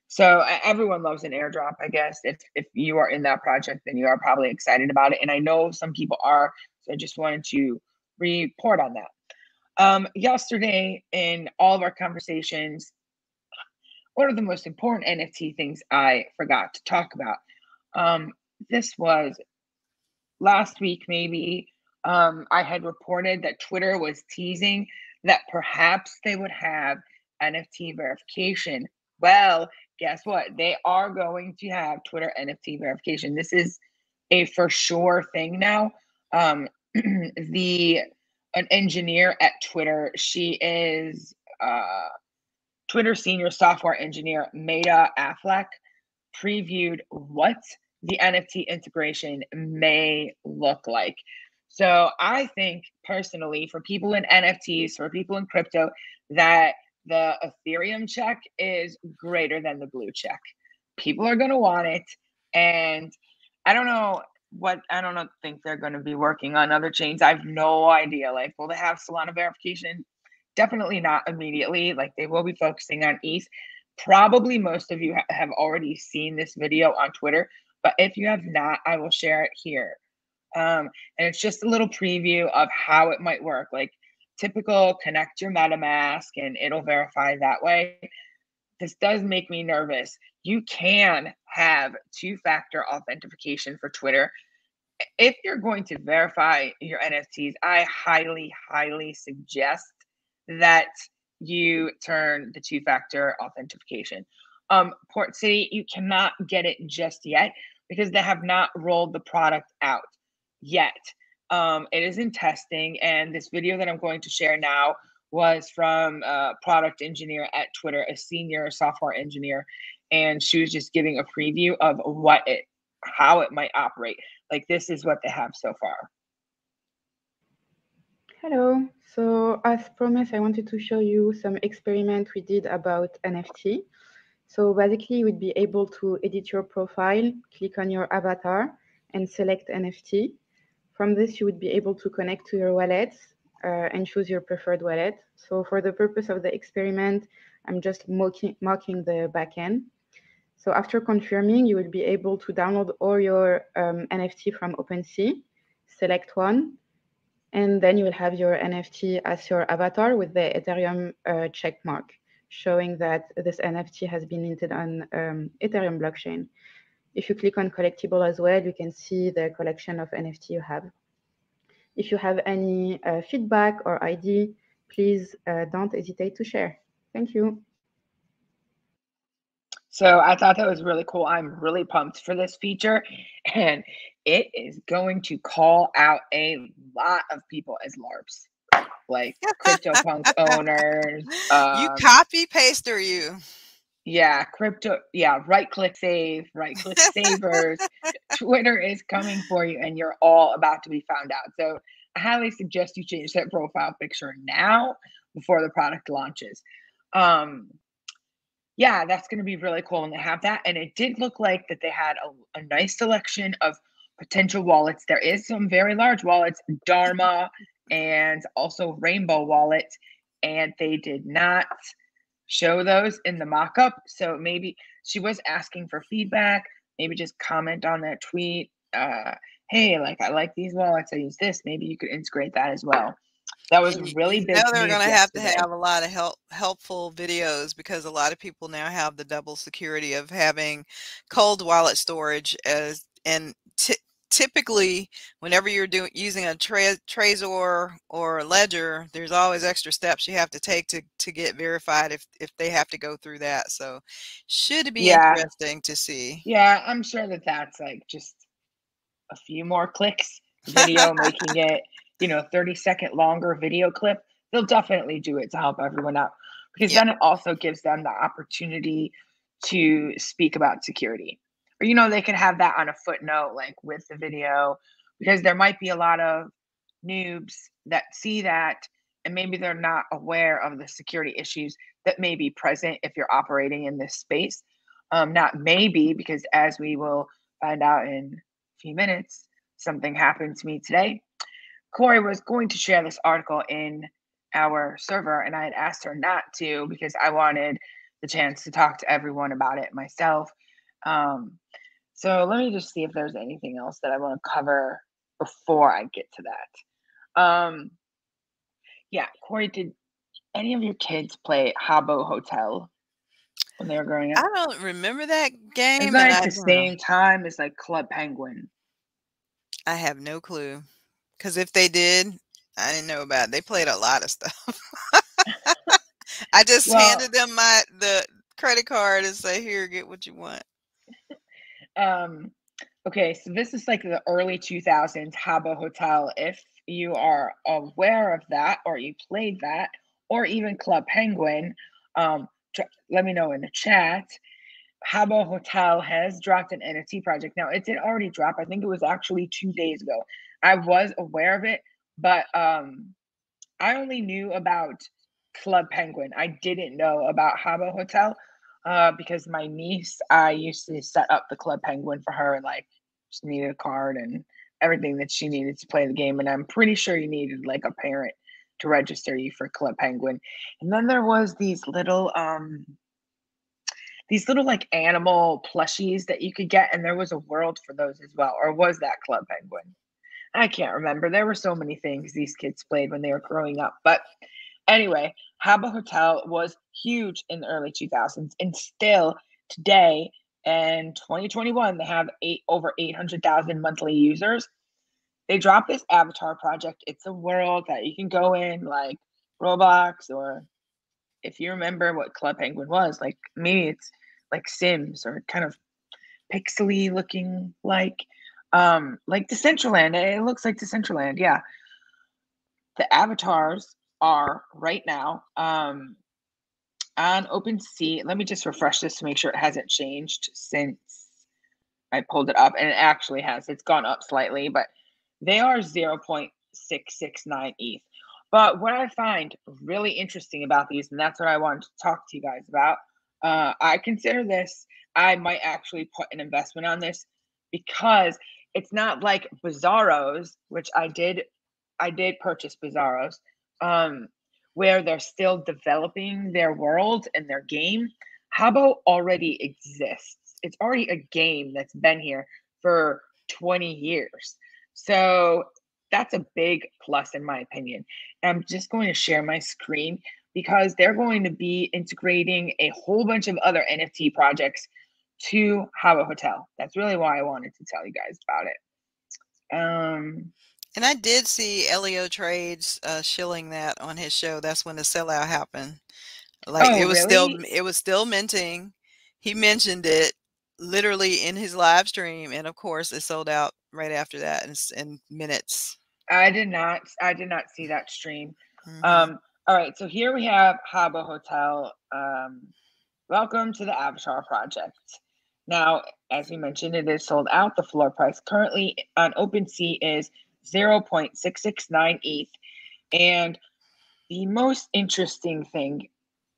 So everyone loves an airdrop, I guess. If you are in that project, then you are probably excited about it. And I know some people are, so I just wanted to report on that. Yesterday, in all of our conversations, one of the most important NFT things I forgot to talk about. This was last week, maybe. I had reported that Twitter was teasing that perhaps they would have NFT verification. Well, guess what? They are going to have Twitter NFT verification. This is a for sure thing now. An engineer at Twitter, she is Twitter senior software engineer, Maida Affleck, previewed what the NFT integration may look like. So I think personally, for people in NFTs, for people in crypto, that the Ethereum check is greater than the blue check. People are going to want it. And I don't think they're going to be working on other chains. I have no idea. Like, will they have Solana verification? Definitely not immediately. Like, they will be focusing on ETH. Probably most of you have already seen this video on Twitter, but if you have not, I will share it here. And it's just a little preview of how it might work. Like, typical, connect your MetaMask and it'll verify that way. This does make me nervous. You can have two-factor authentication for Twitter. If you're going to verify your NFTs, I highly, highly suggest that you turn the two-factor authentication. Port City, you cannot get it just yet because they have not rolled the product out yet. It is in testing, and this video that I'm going to share now was from a product engineer at Twitter, a senior software engineer, and she was just giving a preview of how it might operate. Like, this is what they have so far. Hello. So as promised, I wanted to show you some experiment we did about NFT. So basically, you would be able to edit your profile, click on your avatar, and select NFT. From this, you would be able to connect to your wallets and choose your preferred wallet. So for the purpose of the experiment, I'm just mocking the backend. So after confirming, you will be able to download all your NFT from OpenSea, select one, and then you will have your NFT as your avatar with the Ethereum check mark, showing that this NFT has been minted on Ethereum blockchain. If you click on collectible as well, you can see the collection of NFT you have. If you have any feedback or ID, please don't hesitate to share. Thank you. So I thought that was really cool. I'm really pumped for this feature, and it is going to call out a lot of people as LARPs, like CryptoPunks owners. You copy paster you. Yeah, right click save, right click savers. Twitter is coming for you, and you're all about to be found out. So I highly suggest you change that profile picture now before the product launches. Yeah, that's going to be really cool when they have that. And it did look like that they had a nice selection of potential wallets. There is some very large wallets, Dharma and also Rainbow Wallet, and they did not show those in the mock-up. So maybe she was asking for feedback. Maybe just comment on that tweet. Hey, like, I like these wallets. I use this. Maybe you could integrate that as well. That was really big. They're going to have to have a lot of helpful videos, because a lot of people now have the double security of having cold wallet storage and typically, whenever you're using a Trezor or a Ledger, there's always extra steps you have to take to get verified if they have to go through that. So, should be interesting to see. Yeah, I'm sure that that's like just a few more clicks video, making it, 30-second longer video clip. They'll definitely do it to help everyone out, because then it also gives them the opportunity to speak about security. Or, they can have that on a footnote, like with the video, because there might be a lot of noobs that see that and maybe they're not aware of the security issues that may be present if you're operating in this space. Not maybe, because as we will find out in a few minutes, something happened to me today. Corey was going to share this article in our server, and I had asked her not to because I wanted the chance to talk to everyone about it myself. So let me just see if there's anything else that I want to cover before I get to that. Yeah, Corey, did any of your kids play Habbo Hotel when they were growing up? I don't remember that game. It's like the same time as like Club Penguin. I have no clue, because if they did, I didn't know about it. They played a lot of stuff. I just handed them the credit card and say, "Here, get what you want." Okay, so this is like the early 2000s Habbo Hotel. If you are aware of that, or you played that, or even Club Penguin, let me know in the chat. Habbo Hotel has dropped an NFT project. Now, it did already drop. I think it was actually 2 days ago. I was aware of it, but I only knew about Club Penguin. I didn't know about Habbo Hotel because my niece, I used to set up the Club Penguin for her, and like she needed a card and everything that she needed to play the game. And I'm pretty sure you needed like a parent to register you for Club Penguin. And then there was these little like animal plushies that you could get, and there was a world for those as well. Or was that Club Penguin? I can't remember. There were so many things these kids played when they were growing up. But anyway, Habbo Hotel was huge in the early 2000s, and still today in 2021, they have over 800,000 monthly users. They dropped this avatar project. It's a world that you can go in like Roblox, or if you remember what Club Penguin was, like maybe it's like Sims, or kind of pixely looking like Decentraland. It looks like Decentraland, yeah. The avatars are right now on OpenSea. Let me just refresh this to make sure it hasn't changed since I pulled it up, and it actually has. It's gone up slightly, but they are 0.669 ETH. But what I find really interesting about these, and that's what I wanted to talk to you guys about, I consider this, I might actually put an investment on this, because it's not like Bizarros, which I did purchase Bizarros, where they're still developing their world and their game. Habbo already exists. It's already a game that's been here for 20 years. So that's a big plus in my opinion. And I'm just going to share my screen, because they're going to be integrating a whole bunch of other NFT projects to Habbo Hotel. That's really why I wanted to tell you guys about it. And I did see Elio Trades shilling that on his show. That's when the sellout happened. Like it was still minting. He mentioned it literally in his live stream, and of course it sold out right after that in minutes. I did not see that stream. Mm-hmm. All right, so here we have Habbo Hotel. Welcome to the Avatar project. Now, as we mentioned, it is sold out. The floor price currently on OpenSea is 0.669 ETH. And the most interesting thing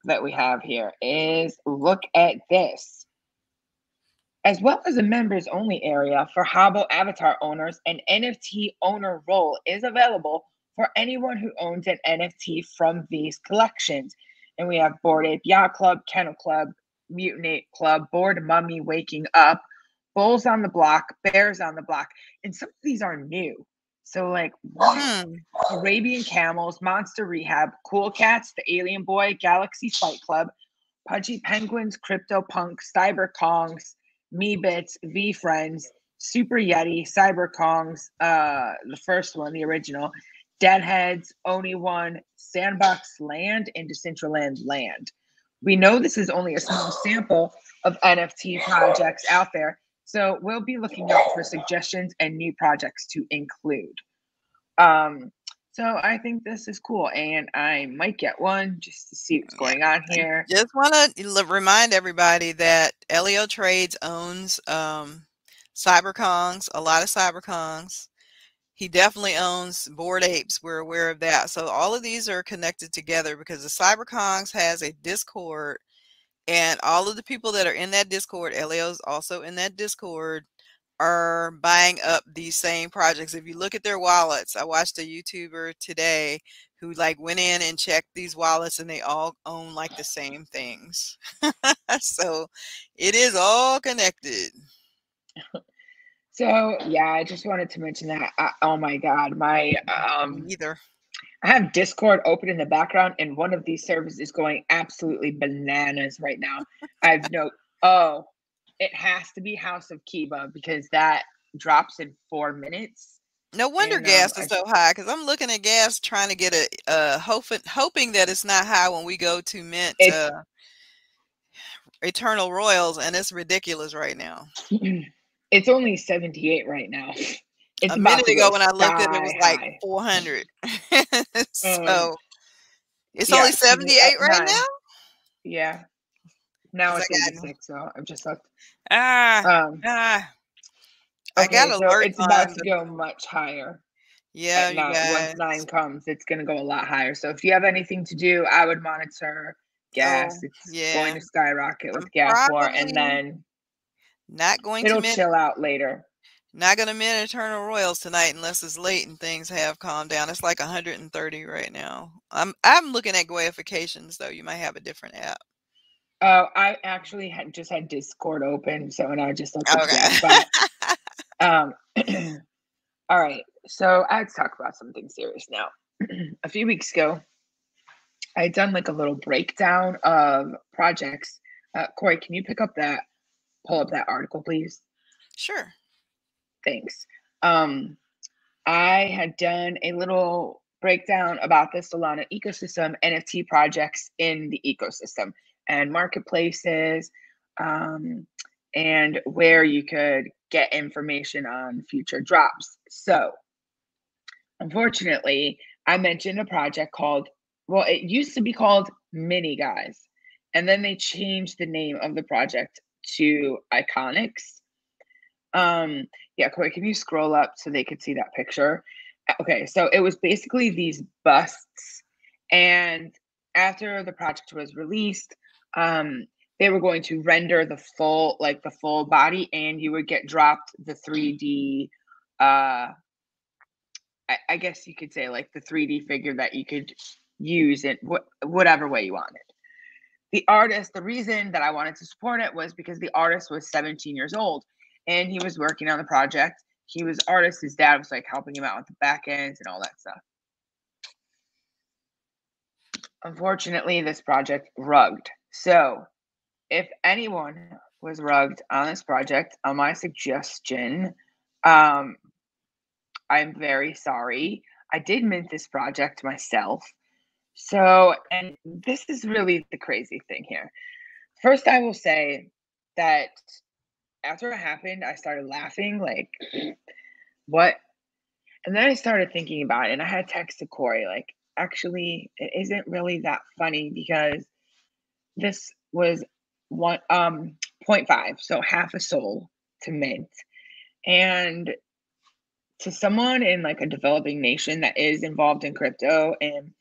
that we have here is, look at this. As well as a members only area for Habbo avatar owners, an NFT owner role is available for anyone who owns an NFT from these collections. And we have Bored Ape Yacht Club, Kennel Club, Mutant Ape Club, Bored Mummy Waking Up, Bulls on the Block, Bears on the Block. And some of these are new. So like Arabian Camels, Monster Rehab, Cool Cats, The Alien Boy, Galaxy Fight Club, Pudgy Penguins, Crypto Punk, Cyber Kongs, Me Bits, V Friends, Super Yeti, Cyber Kongs, the first one, the original, Deadheads, Oni One, Sandbox Land, and Decentraland Land. We know this is only a small sample of NFT projects out there, so we'll be looking out for suggestions and new projects to include. So I think this is cool, and I might get one just to see what's going on here. I just want to remind everybody that Leo Trades owns CyberKongs, a lot of CyberKongs. He definitely owns Bored Apes. We're aware of that. So all of these are connected together because the CyberKongs has a Discord, and all of the people that are in that Discord, Leo's also in that Discord, are buying up these same projects. If you look at their wallets, I watched a YouTuber today who like went in and checked these wallets, and they all own like the same things. So it is all connected. So yeah, I just wanted to mention that. Oh my God, my either. I have Discord open in the background, and one of these servers is going absolutely bananas right now. It has to be House of Kiba because that drops in 4 minutes. No wonder gas is so high, because I'm looking at gas trying to get hoping that it's not high when we go to mint Eternal Royals, and it's ridiculous right now. It's only 78 right now. It's a minute ago when I looked at it, it was like high. 400. So it's only 78 right now? Yeah. Now it's 86, so I've just looked. I got alerts. So it's about to go much higher. Yeah, you guys. Once 9 comes, it's going to go a lot higher. So if you have anything to do, I would monitor gas. It's going to skyrocket with gas war, and then it'll chill out later. Not going to mint Eternal Royals tonight unless it's late and things have calmed down. It's like 130 right now. I'm looking at Goifications, though. You might have a different app. Oh, I actually just had Discord open, so and I just looked at that. All right, so let's talk about something serious now. A few weeks ago, I had done like a little breakdown of projects. Corey, can you pull up that article, please? Sure. Thanks. I had done a little breakdown about the Solana ecosystem, NFT projects in the ecosystem, and marketplaces, and where you could get information on future drops. So, unfortunately, I mentioned a project called, it used to be called Mini Guys, and then they changed the name of the project to Iconics. Yeah, Corey, can you scroll up so they could see that picture? Okay, so it was basically these busts, and after the project was released, they were going to render the full body, and you would get dropped the 3D, I guess you could say like the 3D figure that you could use in whatever way you wanted. The reason that I wanted to support it was because the artist was 17 years old, and he was working on the project. He was artist. His dad was like helping him out with the back ends and all that stuff. Unfortunately, this project rugged. So if anyone was rugged on this project, on my suggestion, I'm very sorry. I did mint this project myself. So, and this is really the crazy thing here. First, I will say that after it happened, I started laughing, like, what? And then I started thinking about it, and I had texted Corey, like, actually, it isn't really that funny because this was 0.5, so half a soul to mint. And to someone in like a developing nation that is involved in crypto, and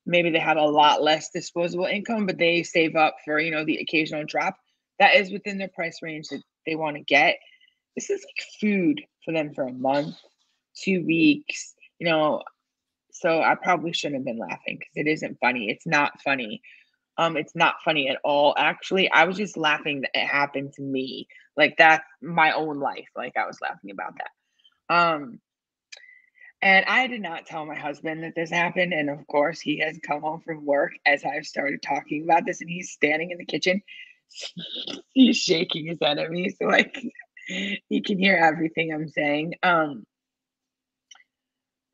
maybe they have a lot less disposable income, but they save up for, the occasional drop that is within their price range that they want to get. This is like food for them for a month, 2 weeks, so I probably shouldn't have been laughing because it isn't funny. It's not funny. It's not funny at all. Actually, I was just laughing that it happened to me. Like, that's my own life. Like, I was laughing about that. And I did not tell my husband that this happened. And of course, he has come home from work as I've started talking about this, and he's standing in the kitchen. He's shaking his head at me. So, like, You can hear everything I'm saying.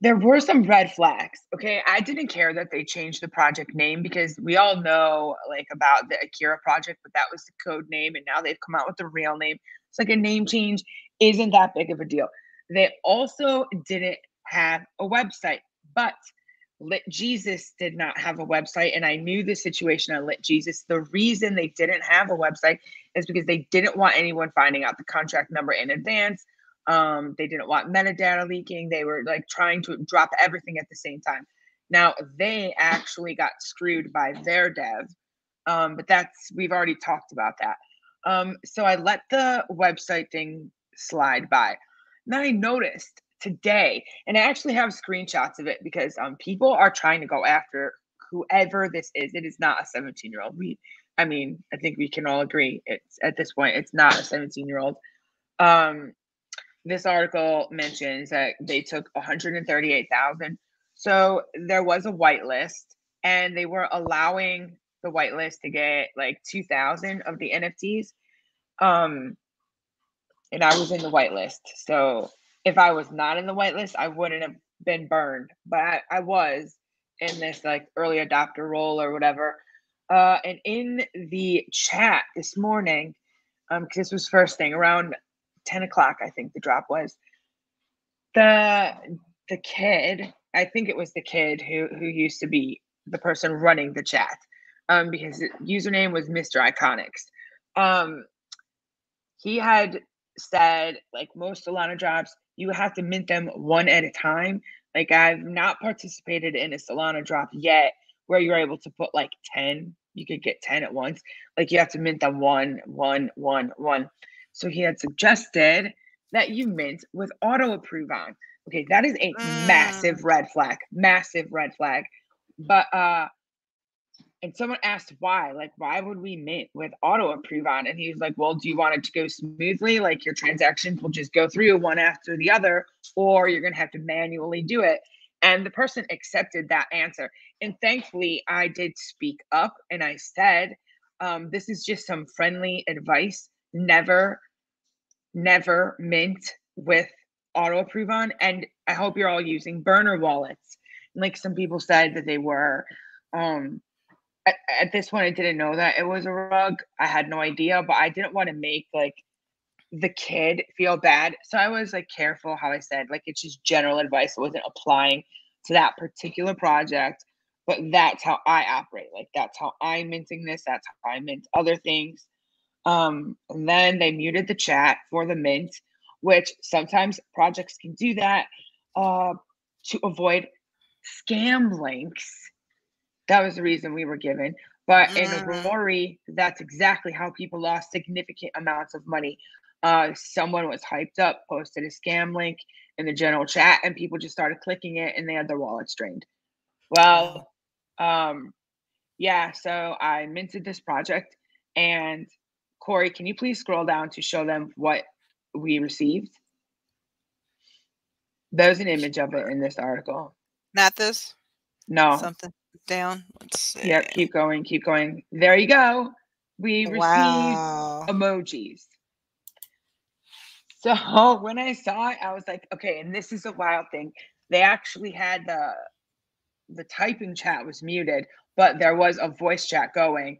There were some red flags. Okay. I didn't care that they changed the project name because we all know like about the Akira project, but that was the code name. And now they've come out with the real name. It's like a name change isn't that big of a deal. They also didn't have a website, but Lit Jesus did not have a website. And I knew the situation at Lit Jesus. The reason they didn't have a website is because they didn't want anyone finding out the contract number in advance. They didn't want metadata leaking. They were like trying to drop everything at the same time. Now they actually got screwed by their dev, but we've already talked about that. So I let the website thing slide by. Then I noticed today, and I actually have screenshots of it because people are trying to go after whoever this is. It is not a 17-year-old. I think we can all agree it's at this point it's not a 17-year-old. This article mentions that they took 138,000. So there was a whitelist, and they were allowing the whitelist to get like 2,000 of the NFTs. And I was in the whitelist. So if I was not in the whitelist, I wouldn't have been burned. But I was in this like early adopter role or whatever. And in the chat this morning, because this was first thing around 10 o'clock, I think the drop was. The kid, I think it was the kid who used to be the person running the chat, because the username was Mr. Iconics. He had said, like most Solana drops, you have to mint them one at a time. Like I've not participated in a Solana drop yet where you're able to put like 10. You could get 10 at once. Like you have to mint them one. So he had suggested that you mint with auto approve on. Okay, that is a massive red flag. But and someone asked why, like, why would we mint with auto approve on? And he was like, well, do you want it to go smoothly? Like your transactions will just go through one after the other, or you're going to have to manually do it. And the person accepted that answer. And thankfully, I did speak up and I said, this is just some friendly advice. Never mint with auto approve on. And I hope you're all using burner wallets. Like some people said that they were. At this point, I didn't know that it was a rug. I had no idea, but I didn't want to make like the kid feel bad. So I was like careful how I said, like, it's just general advice. I wasn't applying to that particular project, but that's how I operate. Like, that's how I'm minting this. That's how I mint other things. And then they muted the chat for the mint, which sometimes projects can do that to avoid scam links. That was the reason we were given. But in Rory, that's exactly how people lost significant amounts of money. Someone was hyped up, posted a scam link in the general chat, and people just started clicking it, and they had their wallets drained. Well, yeah, so I minted this project. And Corey, can you please scroll down to show them what we received? There's an image of it in this article. Not this? No. Something down. Let's see. Yep, keep going. There you go. We received emojis. So when I saw it, I was like, okay, and this is a wild thing. They actually had the typing chat was muted, but there was a voice chat going.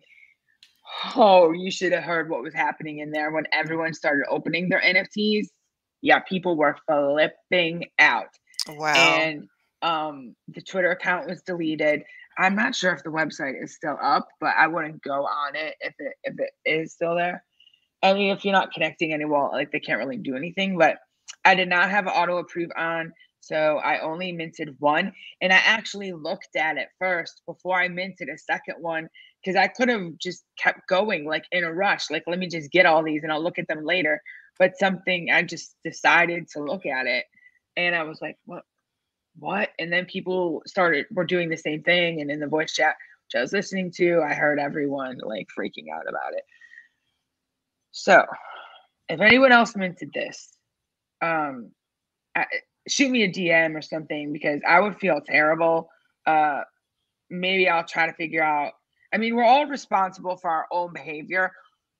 Oh, you should have heard what was happening in there when everyone started opening their NFTs. Yeah, people were flipping out. Wow. And the Twitter account was deleted. I'm not sure if the website is still up, but I wouldn't go on it if it is still there. I mean, if you're not connecting any wallet, like they can't really do anything. But I did not have auto approve on, so I only minted one. And I actually looked at it first before I minted a second one, because I could have just kept going like in a rush. Like, let me just get all these and I'll look at them later. But I just decided to look at it, and I was like, what? And then people were doing the same thing. And in the voice chat, which I was listening to, I heard everyone like freaking out about it. So if anyone else minted this, shoot me a DM or something, because I would feel terrible. Maybe I'll try to figure out. I mean, we're all responsible for our own behavior,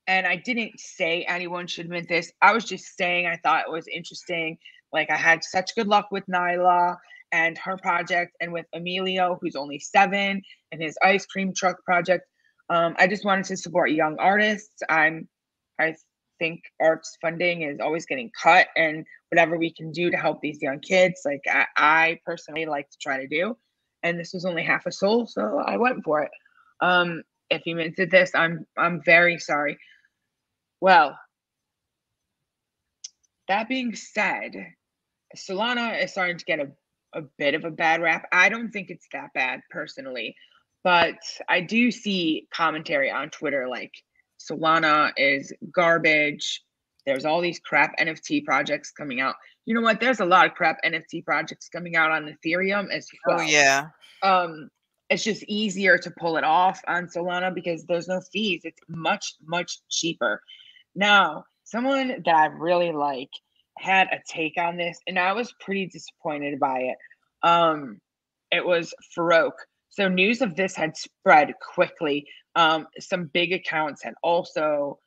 And I didn't say anyone should mint this. I was just saying I thought it was interesting. Like, I had such good luck with Nyla and her project, and with Emilio, who's only 7, and his ice cream truck project. I just wanted to support young artists. I think arts funding is always getting cut, and whatever we can do to help these young kids, like I personally like to try to do. And this was only half a soul, so I went for it. If you minted this, I'm very sorry. Well, that being said, Solana is starting to get a bit of a bad rap. I don't think it's that bad personally, but I do see commentary on Twitter like Solana is garbage. There's all these crap NFT projects coming out. You know what? There's a lot of crap NFT projects coming out on Ethereum as well. Oh yeah. It's just easier to pull it off on Solana because there's no fees. It's much, much cheaper. Now, someone that I really like had a take on this, and I was pretty disappointed by it. It was Farouk. So news of this had spread quickly. Some big accounts had also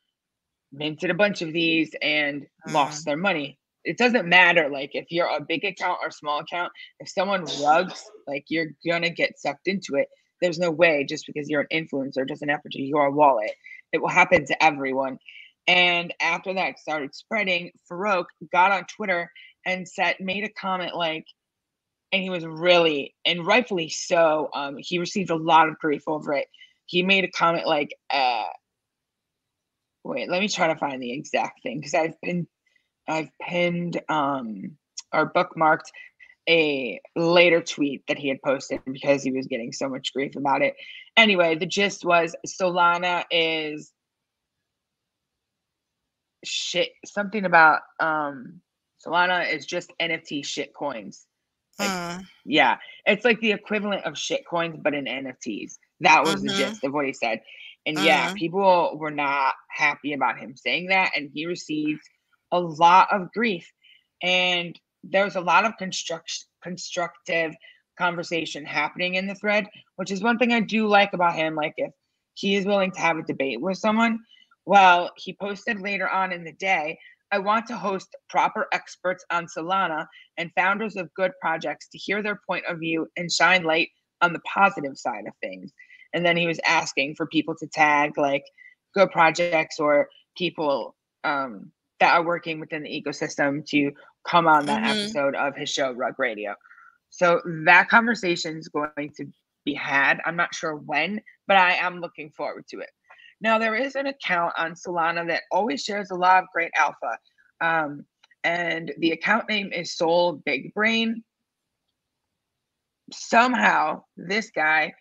minted a bunch of these and lost their money. It doesn't matter, like, if you're a big account or small account, if someone rugs, like, you're gonna get sucked into it. There's no way just because you're an influencer, it doesn't happen to your wallet. It will happen to everyone. And after that started spreading, Farouk got on Twitter and made a comment like, and he was really, and rightfully so, he received a lot of grief over it. He made a comment like, wait, let me try to find the exact thing, because I've pinned or bookmarked a later tweet that he had posted because he was getting so much grief about it. Anyway, the gist was Solana is shit. Something about Solana is just NFT shit coins. Like, yeah, it's like the equivalent of shit coins, but in NFTs. That was the gist of what he said. And yeah, people were not happy about him saying that, and he received a lot of grief. And there was a lot of constructive conversation happening in the thread, which is one thing I do like about him. Like, if he is willing to have a debate with someone. Well, he posted later on in the day, I want to host proper experts on Solana and founders of good projects to hear their point of view and shine light on the positive side of things. And then he was asking for people to tag like good projects or people that are working within the ecosystem to come on that episode of his show, Rug Radio. So that conversation is going to be had. I'm not sure when, but I am looking forward to it. Now, there is an account on Solana that always shares a lot of great alpha. And the account name is Soul Big Brain. Somehow, this guy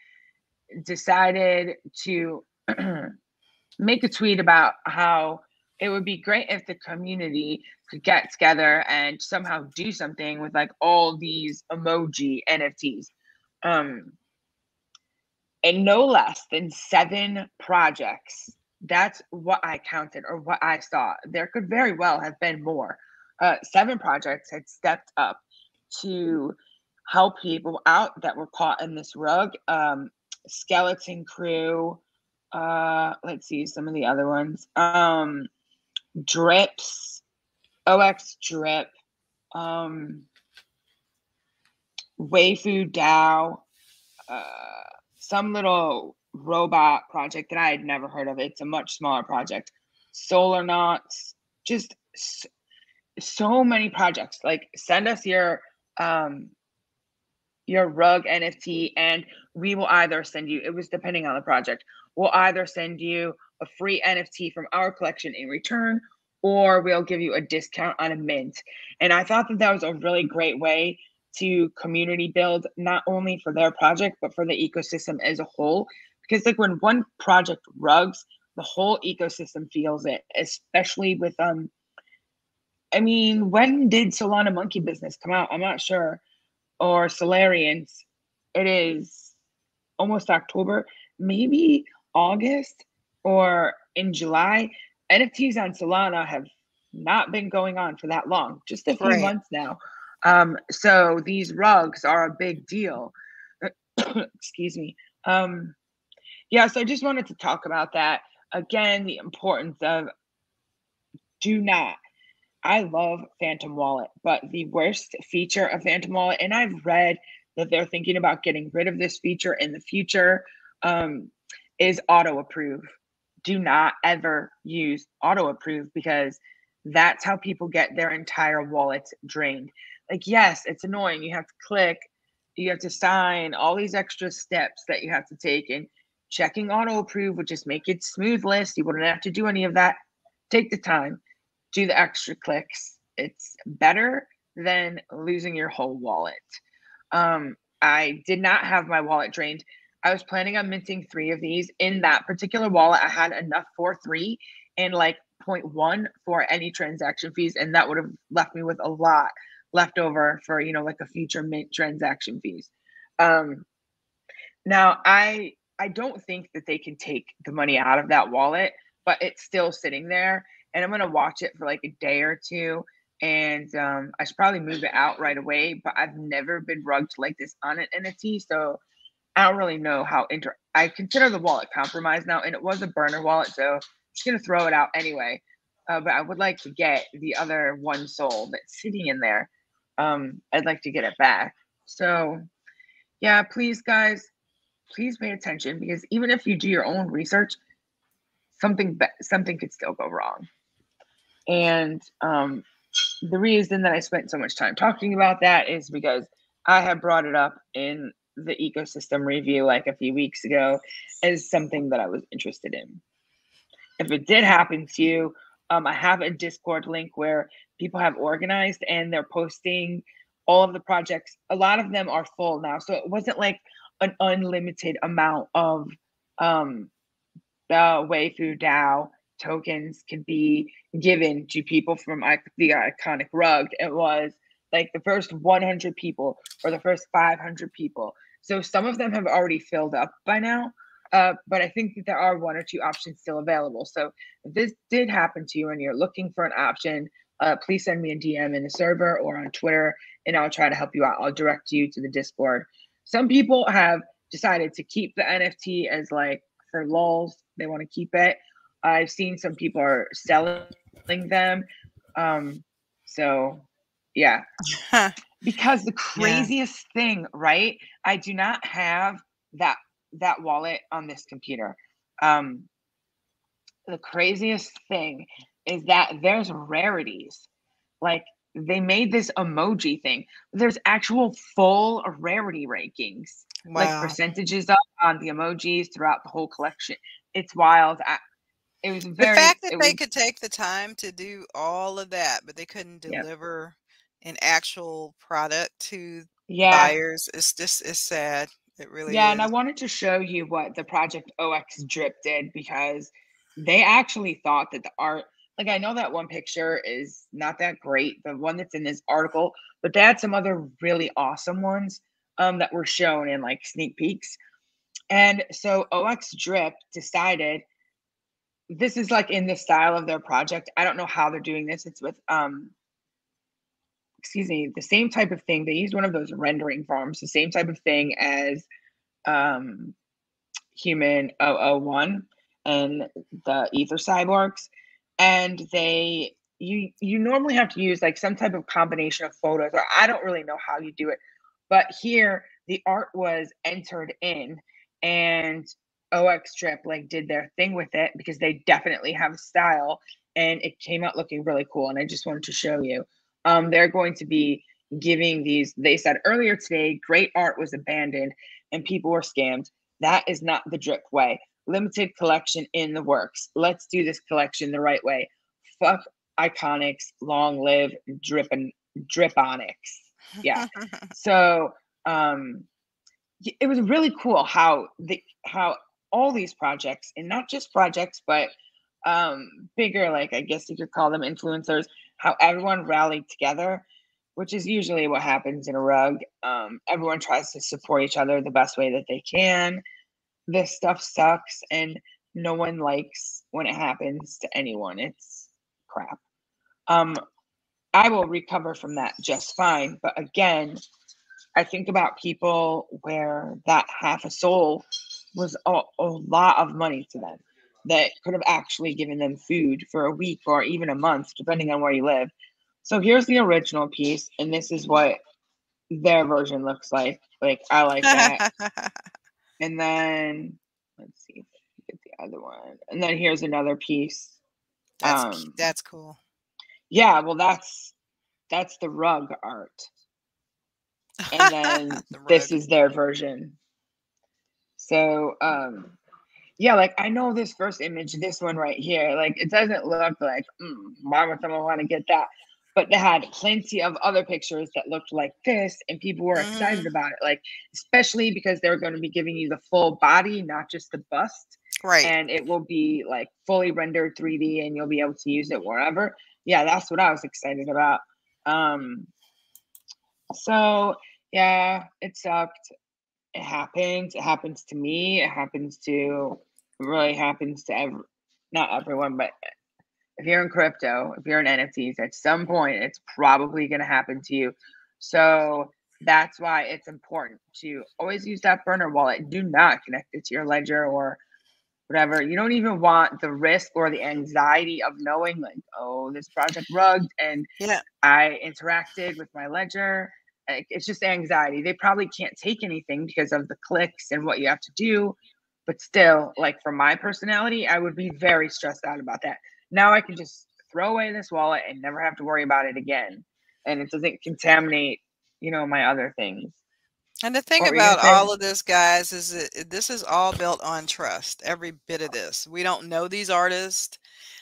decided to make a tweet about how it would be great if the community could get together and somehow do something with like all these emoji NFTs. And no less than 7 projects. That's what I counted or what I saw. There could very well have been more. 7 projects had stepped up to help people out that were caught in this rug. Skeleton Crew. Let's see some of the other ones. Drips. OX Drip. Waifu DAO. Some little robot project that I had never heard of. It's a much smaller project. Solar Knots, just so many projects. Like, send us your rug NFT, and we will either send you, it was depending on the project, we'll either send you a free NFT from our collection in return, or we'll give you a discount on a mint. And I thought that was a really great way to community build, not only for their project, but for the ecosystem as a whole. Because like when one project rugs, the whole ecosystem feels it, especially with, I mean, when did Solana Monkey Business come out? I'm not sure. Or Solarians. It is almost October, maybe August or in July. NFTs on Solana have not been going on for that long, just a few months now. So these rugs are a big deal. Excuse me. Yeah, so I just wanted to talk about that. again, the importance of do not. I love Phantom Wallet, but the worst feature of Phantom Wallet, and I've read that they're thinking about getting rid of this feature in the future, is auto approve. Do not ever use auto approve because that's how people get their entire wallets drained. Like, yes, it's annoying. You have to click, you have to sign, all these extra steps that you have to take, and checking auto approve would just make it smoothless. You wouldn't have to do any of that. Take the time, do the extra clicks. It's better than losing your whole wallet. I did not have my wallet drained. I was planning on minting 3 of these. In that particular wallet, I had enough for 3 and like 0.1 for any transaction fees. And that would have left me with a lot left over for, you know, like a future mint transaction fees. Now, I don't think that they can take the money out of that wallet, but it's still sitting there. And I'm going to watch it for like a day or two. And I should probably move it out right away. But I've never been rugged like this on an NFT. So I don't really know how I consider the wallet compromised now. And it was a burner wallet. So I'm just going to throw it out anyway. But I would like to get the other one soul that's sitting in there. I'd like to get it back. So yeah, please, guys, please pay attention, because even if you do your own research, something could still go wrong. And the reason that I spent so much time talking about that is because I have brought it up in the ecosystem review like a few weeks ago as something that I was interested in. If it did happen to you, I have a Discord link where people have organized and they're posting all of the projects. A lot of them are full now. So it wasn't like an unlimited amount of the Waifu DAO tokens could be given to people from the iconic rug. It was like the first 100 people or the first 500 people. So some of them have already filled up by now. But I think that there are 1 or 2 options still available. So if this did happen to you and you're looking for an option, please send me a DM in the server or on Twitter, and I'll try to help you out. I'll direct you to the Discord. Some people have decided to keep the NFT as like for lulz. They want to keep it. I've seen some people are selling them. So yeah, because the craziest thing, right? I do not have that wallet on this computer. The craziest thing is that there's rarities. Like, they made this emoji thing. There's actual full rarity rankings, like percentages up on the emojis throughout the whole collection. It's wild. It was very. The fact that they could take the time to do all of that, but they couldn't deliver an actual product to buyers, it's sad. It really is. And I wanted to show you what the project OX Drip did, because they actually thought that the art, like, I know that one picture is not that great, the one that's in this article, but they had some other really awesome ones that were shown in like sneak peeks. And so OX Drip decided, this is like in the style of their project. I don't know how they're doing this. It's with the same type of thing. They used one of those rendering farms, the same type of thing as Human 001 and the Ether Cyborgs. And you normally have to use like some type of combination of photos, or I don't really know how you do it. But here the art was entered in, and OX Drip like did their thing with it, because they definitely have style, and it came out looking really cool. And I just wanted to show you. They're going to be giving these. They said earlier today, great art was abandoned and people were scammed. That is not the Drip way. Limited collection in the works. Let's do this collection the right way. Fuck Iconics. Long live Driponics. Yeah. So it was really cool how all these projects, and not just projects, but bigger, like I guess you could call them influencers, how everyone rallied together, which is usually what happens in a rug. Everyone tries to support each other the best way that they can. This stuff sucks, and no one likes when it happens to anyone. It's crap. I will recover from that just fine. But again, I think about people where that half a soul was a lot of money to them. that could have actually given them food for a week or even a month, depending on where you live. So here's the original piece, and this is what their version looks like. Like, I like that. And then let's see if we get the other one. And then here's another piece. That's cool. Yeah, well, that's the rug art. And then this is their version. So yeah, like, I know this first image, this one right here, like, it doesn't look like, why would someone want to get that? But they had plenty of other pictures that looked like this, and people were excited about it. Like, especially because they're going to be giving you the full body, not just the bust. Right. And it will be like fully rendered 3D, and you'll be able to use it wherever. Yeah, that's what I was excited about. So yeah, it sucked. It happens. It happens to me. It really happens to not everyone, but if you're in crypto, if you're in NFTs, at some point, it's probably going to happen to you. So that's why it's important to always use that burner wallet. Do not connect it to your ledger or whatever. You don't even want the risk or the anxiety of knowing, like, oh, this project rugged and I interacted with my ledger. It's just anxiety. They probably can't take anything because of the clicks and what you have to do. But still, like, for my personality, I would be very stressed out about that. Now I can just throw away this wallet and never have to worry about it again. And it doesn't contaminate, my other things. And the thing about all of this, guys, is that this is all built on trust. Every bit of this. We don't know these artists.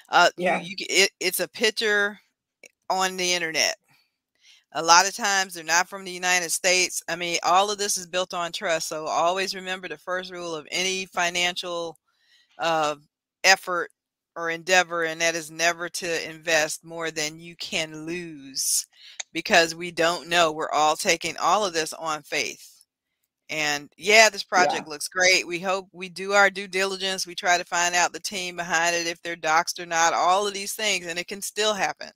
It's a picture on the internet. A lot of times they're not from the United States. I mean, all of this is built on trust. So always remember the first rule of any financial effort or endeavor, and that is never to invest more than you can lose, because we don't know. We're all taking all of this on faith. And yeah, this project looks great. We hope we do our due diligence. We try to find out the team behind it, if they're doxed or not, all of these things, and it can still happen.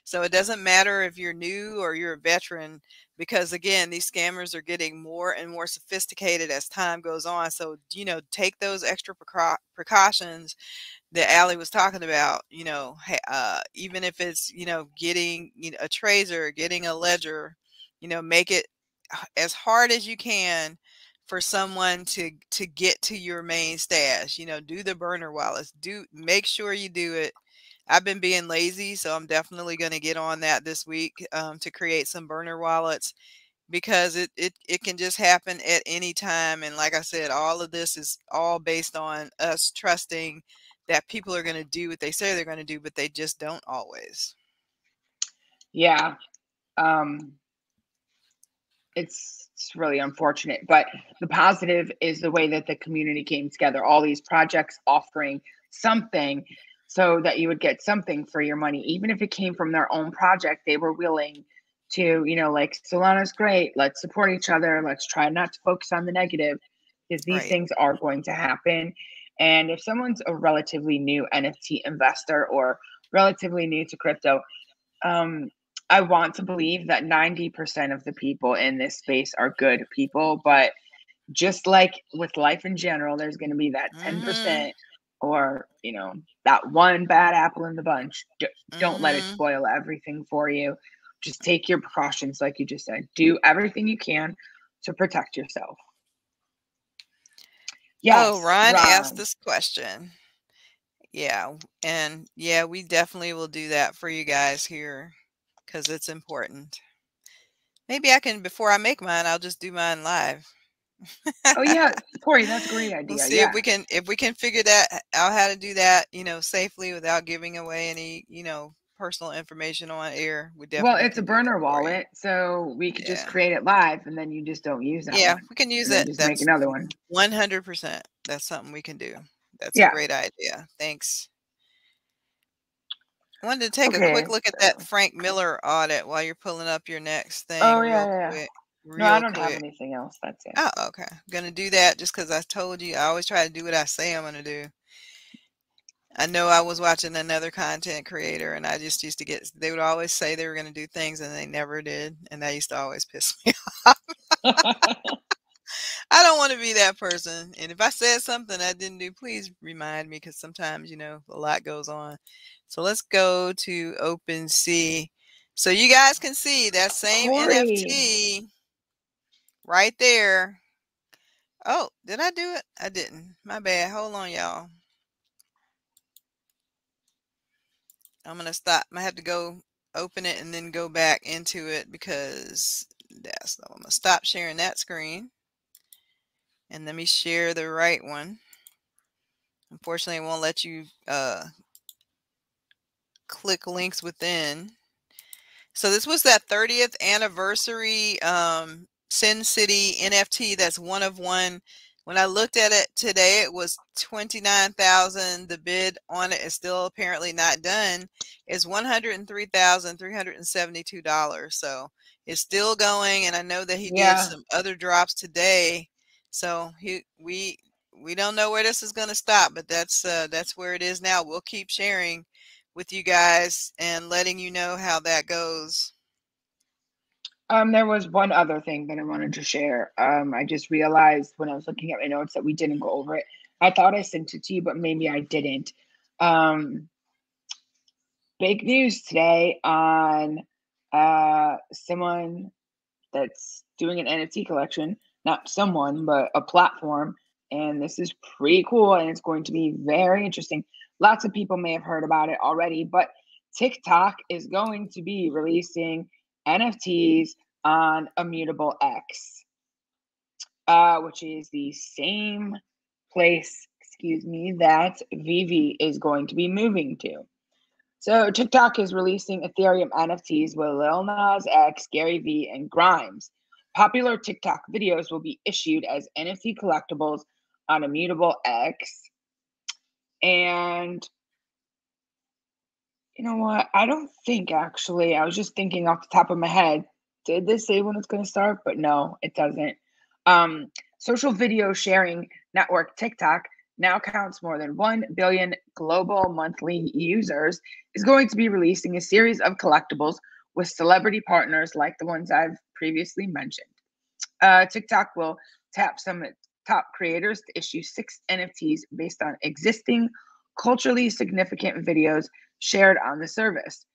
So it doesn't matter if you're new or you're a veteran, because again, these scammers are getting more and more sophisticated as time goes on. So, take those extra precautions that Allie was talking about, even if it's, getting a tracer, getting a ledger, make it as hard as you can for someone to get to your main stash. Do the burner wallets. Make sure you do it. I've been being lazy, so I'm definitely going to get on that this week to create some burner wallets, because it can just happen at any time. And like I said, all of this is all based on us trusting that people are going to do what they say they're going to do, but they just don't always. Yeah. It's really unfortunate, but the positive is the way that the community came together. All these projects offering something so that you would get something for your money, even if it came from their own project. They were willing to, like, Solana's great. Let's support each other. Let's try not to focus on the negative, because these things are going to happen. And if someone's a relatively new NFT investor or relatively new to crypto, I want to believe that 90% of the people in this space are good people, but just like with life in general, there's going to be that 10% or, that one bad apple in the bunch. Don't let it spoil everything for you. Just take your precautions, like you just said. Do everything you can to protect yourself. Yes, Ron asked this question. Yeah, and yeah, we definitely will do that for you guys here, because it's important. Maybe I can, before I make mine, I'll just do mine live. Oh yeah, Corey, that's a great idea. We'll see if we can figure that out, how to do that, safely without giving away any, personal information on air. It's a burner wallet, so we could just create it live, and then you just don't use that. Yeah, we can use it. Just make another one. 100%. That's something we can do. That's a great idea. Thanks. I wanted to take a quick look at that Frank Miller audit while you're pulling up your next thing. Real quick. No, I don't have anything else. That's it. Oh, okay. I'm going to do that just because I told you. I always try to do what I say I'm going to do. I know I was watching another content creator, and I just used to they would always say they were going to do things, and they never did. And that used to always piss me off. I don't want to be that person. And if I said something I didn't do, please remind me, because sometimes, you know, a lot goes on. So let's go to OpenSea. So you guys can see that same Corey. NFT right there. Oh, did I do it? I didn't. My bad. Hold on, y'all. I'm going to stop. I have to go open it and then go back into it, because that's, I'm going to stop sharing that screen. And let me share the right one. Unfortunately, it won't let you click links within. So this was that 30th anniversary Sin City NFT. That's one of one. When I looked at it today, it was 29,000. The bid on it is still apparently not done. It's $103,372. So it's still going, and I know that he did some other drops today. So we don't know where this is going to stop, but that's where it is now. We'll keep sharing with you guys and letting you know how that goes. There was one other thing that I wanted to share. I just realized when I was looking at my notes that we didn't go over it. I thought I sent it to you, but maybe I didn't. Big news today on someone that's doing an NFT collection. Not someone, but a platform. And this is pretty cool, and it's going to be very interesting. Lots of people may have heard about it already, but TikTok is going to be releasing NFTs on Immutable X, which is the same place, that VV is going to be moving to. So TikTok is releasing Ethereum NFTs with Lil Nas X, Gary Vee, and Grimes. Popular TikTok videos will be issued as NFT collectibles on Immutable X. And you know what? I don't think, actually, I was just thinking off the top of my head, did this say when it's going to start? But no, it doesn't. Social video sharing network TikTok now counts more than 1 billion global monthly users, is going to be releasing a series of collectibles with celebrity partners like the ones I've previously mentioned. TikTok will tap some top creators to issue 6 NFTs based on existing culturally significant videos shared on the service.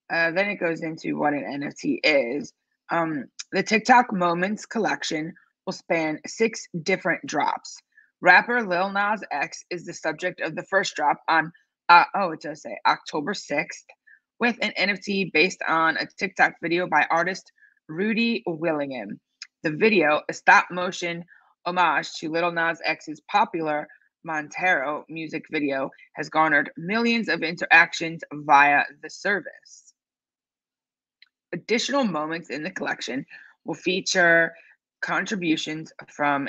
Then it goes into what an NFT is. The TikTok Moments collection will span 6 different drops. Rapper Lil Nas X is the subject of the first drop on, it does say October 6th, with an NFT based on a TikTok video by artist Rudy Willingham. The video, a stop-motion homage to Lil Nas X's popular Montero music video, has garnered millions of interactions via the service. Additional moments in the collection will feature contributions from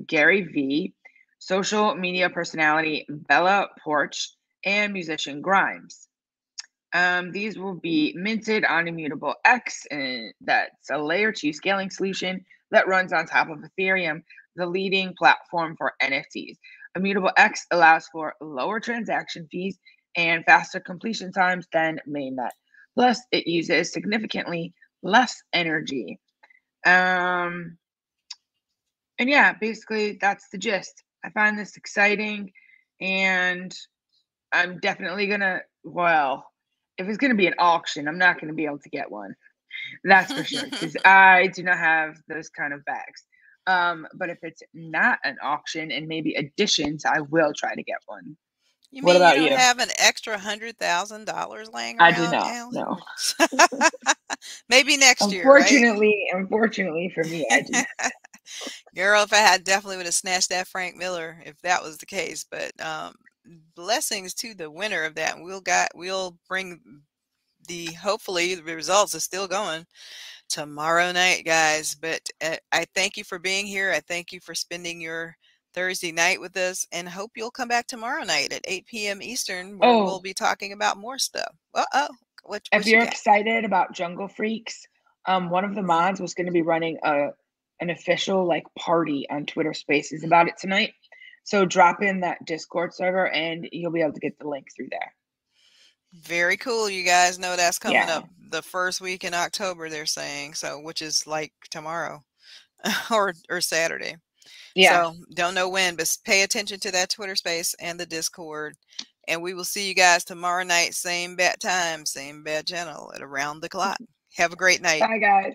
Gary Vee, social media personality Bella Porch, and musician Grimes. These will be minted on Immutable X, and that's a layer 2 scaling solution that runs on top of Ethereum, the leading platform for NFTs. Immutable X allows for lower transaction fees and faster completion times than mainnet. Plus, it uses significantly less energy. And yeah, basically that's the gist. I find this exciting, and I'm definitely gonna, well, if it's gonna be an auction, I'm not gonna be able to get one. That's for sure, because I do not have those kind of bags. But if it's not an auction and maybe additions, I will try to get one. You What mean about you don't you? have an extra $100,000 laying I do around, not. Alan? No. Maybe next year, right? Unfortunately for me, I do not. Girl, if I had, definitely would have snatched that Frank Miller if that was the case. But blessings to the winner of that. We'll bring hopefully the results are still going tomorrow night, guys. But I thank you for being here. I thank you for spending your Thursday night with us, and hope you'll come back tomorrow night at 8 p.m. Eastern, where we'll be talking about more stuff. What if you're excited about Jungle Freaks, one of the mods was going to be running an official party on Twitter Spaces about it tonight. So drop in that Discord server and you'll be able to get the link through there. Very cool. You guys know that's coming up the first week in October, they're saying. So, which is like tomorrow or Saturday. Yeah. So don't know when, but pay attention to that Twitter space and the Discord. And we will see you guys tomorrow night, same bat time, same bat channel at around the clock. Have a great night. Bye, guys.